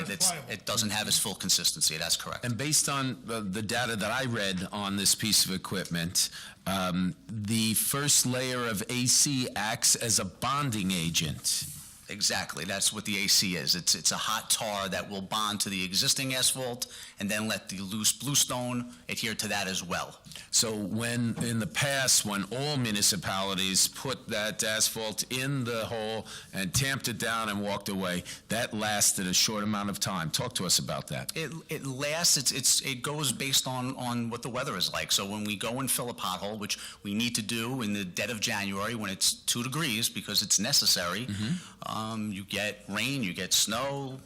it doesn't have its full consistency. That's correct. And based on the data that I read on this piece of equipment, the first layer of AC acts as a bonding agent. Exactly. That's what the AC is. It's a hot tar that will bond to the existing asphalt and then let the loose bluestone adhere to that as well. So when, in the past, when all municipalities put that asphalt in the hole and tamped it down and walked away, that lasted a short amount of time. Talk to us about that. It lasts. It goes based on what the weather is like. So when we go and fill a pothole, which we need to do in the dead of January when it's 2 degrees because it's necessary, you get rain, you get snow,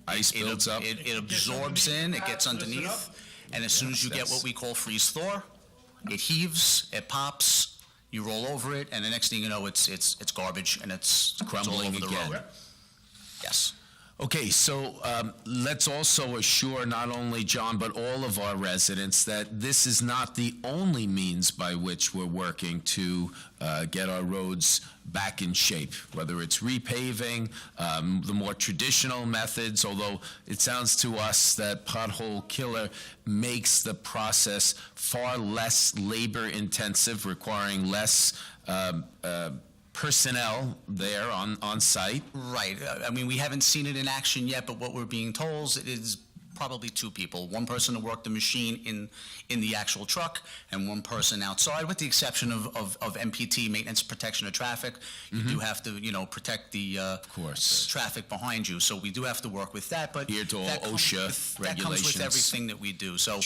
ice builds up, it absorbs in, it gets underneath, and as soon as you get what we call freeze thaw, it heaves, it pops, you roll over it, and the next thing you know, it's garbage and it's crumbling all over the again. road. Yes. Okay, so let's also assure not only John, but all of our residents that this is not the only means by which we're working to get our roads back in shape, whether it's repaving, the more traditional methods, although it sounds to us that Pothole Killer makes the process far less labor-intensive, requiring less personnel there on site. Right. I mean, we haven't seen it in action yet, but what we're being told is probably 2 people. One person to work the machine in the actual truck, and one person outside, with the exception of MPT, maintenance protection of traffic. You do have to, protect the traffic behind you. So we do have to work with that. But here to all OSHA regulations. That comes with everything that we do. So,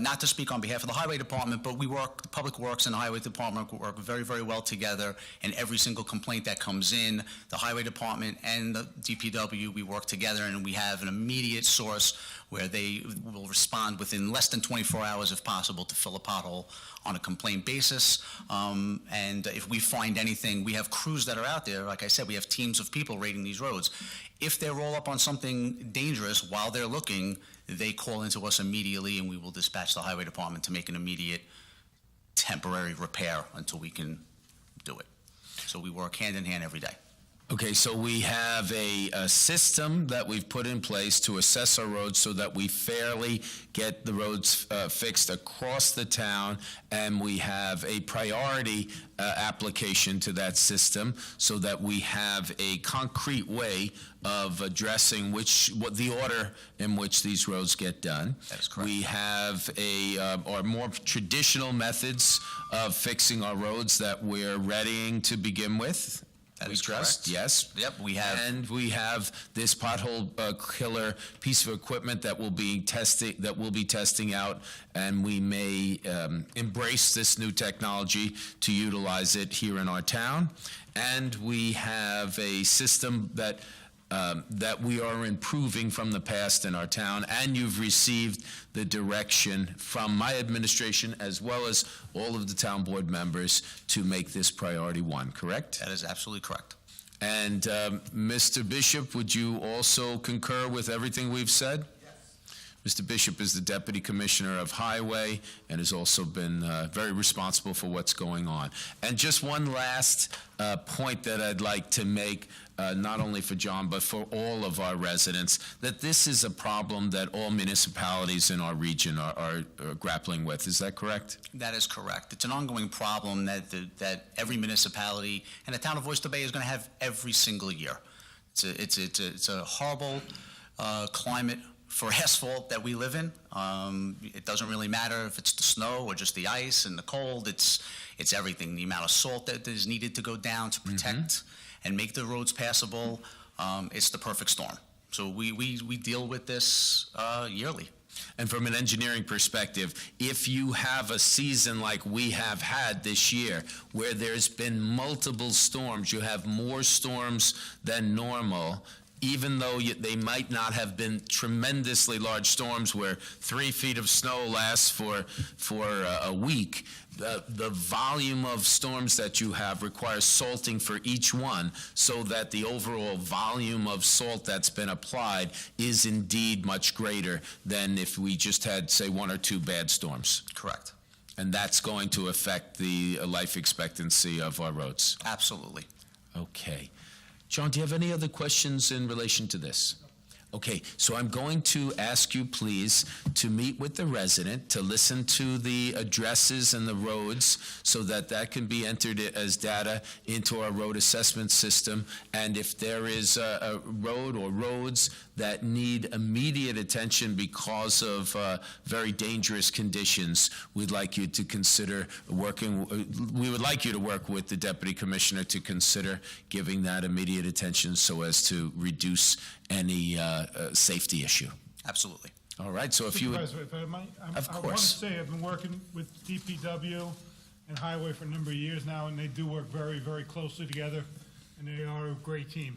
not to speak on behalf of the Highway Department, but we work, the Public Works and the Highway Department work very, very well together. And every single complaint that comes in, the Highway Department and the DPW, we work together, and we have an immediate source where they will respond within less than 24 hours, if possible, to fill a pothole on a complaint basis. And if we find anything, we have crews that are out there. Like I said, we have teams of people raiding these roads. If they roll up on something dangerous while they're looking, they call into us immediately, and we will dispatch the Highway Department to make an immediate temporary repair until we can do it. So we work hand in hand every day. Okay, so we have a system that we've put in place to assess our roads so that we fairly get the roads fixed across the town, and we have a priority application to that system so that we have a concrete way of addressing what the order in which these roads get done. That is correct. We have our more traditional methods of fixing our roads that we're readying to begin with. That We is trust, correct. yes. Yep, we have. And we have this Pothole Killer piece of equipment that will be testing out, and we may embrace this new technology to utilize it here in our town. And we have a system that we are improving from the past in our town, and you've received the direction from my administration as well as all of the town board members to make this priority 1, correct? That is absolutely correct. And Mr. Bishop, would you also concur with everything we've said? Yes. Mr. Bishop is the Deputy Commissioner of Highway and has also been very responsible for what's going on. And just one last point that I'd like to make, not only for John, but for all of our residents, that this is a problem that all municipalities in our region are grappling with. Is that correct? That is correct. It's an ongoing problem that every municipality and the town of Oyster Bay is going to have every single year. It's a horrible climate for asphalt that we live in. It doesn't really matter if it's the snow or just the ice and the cold. It's everything. The amount of salt that is needed to go down to protect and make the roads passable. It's the perfect storm. So we deal with this yearly. And from an engineering perspective, if you have a season like we have had this year, where there's been multiple storms, you have more storms than normal, even though they might not have been tremendously large storms where 3 feet of snow lasts for a week, the volume of storms that you have requires salting for each one, so that the overall volume of salt that's been applied is indeed much greater than if we just had, say, 1 or 2 bad storms. Correct. And that's going to affect the life expectancy of our roads. Absolutely. Okay. John, do you have any other questions in relation to this? Okay, so I'm going to ask you, please, to meet with the resident, to listen to the addresses and the roads, so that that can be entered as data into our road assessment system. And if there is a road or roads that need immediate attention because of very dangerous conditions, we'd like you to consider we would like you to work with the Deputy Commissioner to consider giving that immediate attention so as to reduce any safety issue. Absolutely. All right, so if you would... Supervisor, if I might, Of I want to course. say I've been working with DPW and Highway for a number of years now, and they do work very, very closely together, and they are a great team.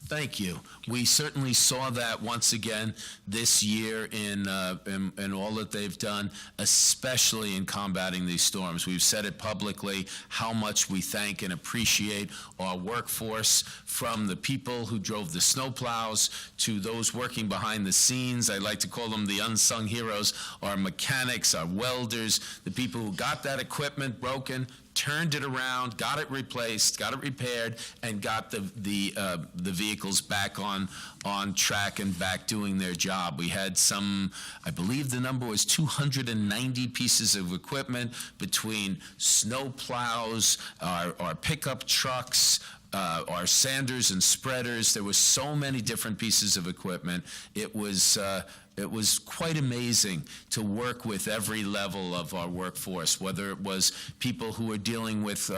Thank you. We certainly saw that once again this year in all that they've done, especially in combating these storms. We've said it publicly how much we thank and appreciate our workforce, from the people who drove the snowplows to those working behind the scenes. I like to call them the unsung heroes, our mechanics, our welders, the people who got that equipment broken, turned it around, got it replaced, got it repaired, and got the vehicles back on track and back doing their job. We had some, I believe the number was 290 pieces of equipment between snow plows, our pickup trucks, our sanders and spreaders. There were so many different pieces of equipment. It was quite amazing to work with every level of our workforce, whether it was people who were dealing with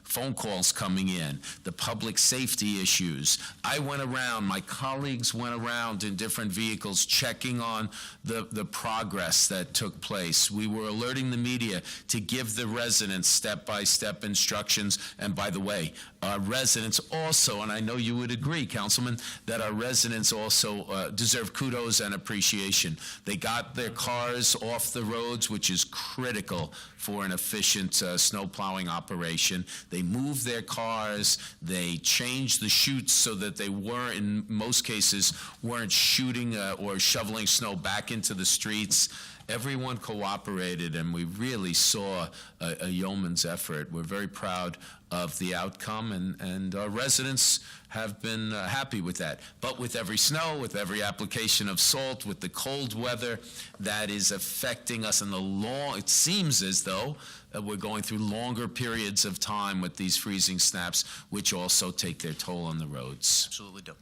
phone calls coming in, the public safety issues. I went around, my colleagues went around in different vehicles checking on the progress that took place. We were alerting the media to give the residents step-by-step instructions. And by the way, our residents also, and I know you would agree, Councilman, that our residents also deserve kudos and appreciation. They got their cars off the roads, which is critical for an efficient snow plowing operation. They moved their cars, they changed the chutes so that they were, in most cases, weren't shooting or shoveling snow back into the streets. Everyone cooperated, and we really saw a yeoman's effort. We're very proud of the outcome, and our residents have been happy with that. But with every snow, with every application of salt, with the cold weather that is affecting us in it seems as though we're going through longer periods of time with these freezing snaps, which also take their toll on the roads. Absolutely do.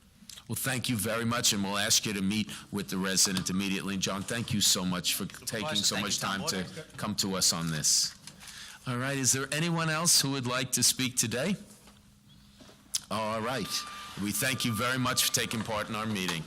Well, thank you very much, and we'll ask you to meet with the resident immediately. John, thank you so much for taking so much time to come to us on this. All right, is there anyone else who would like to speak today? All right. We thank you very much for taking part in our meeting.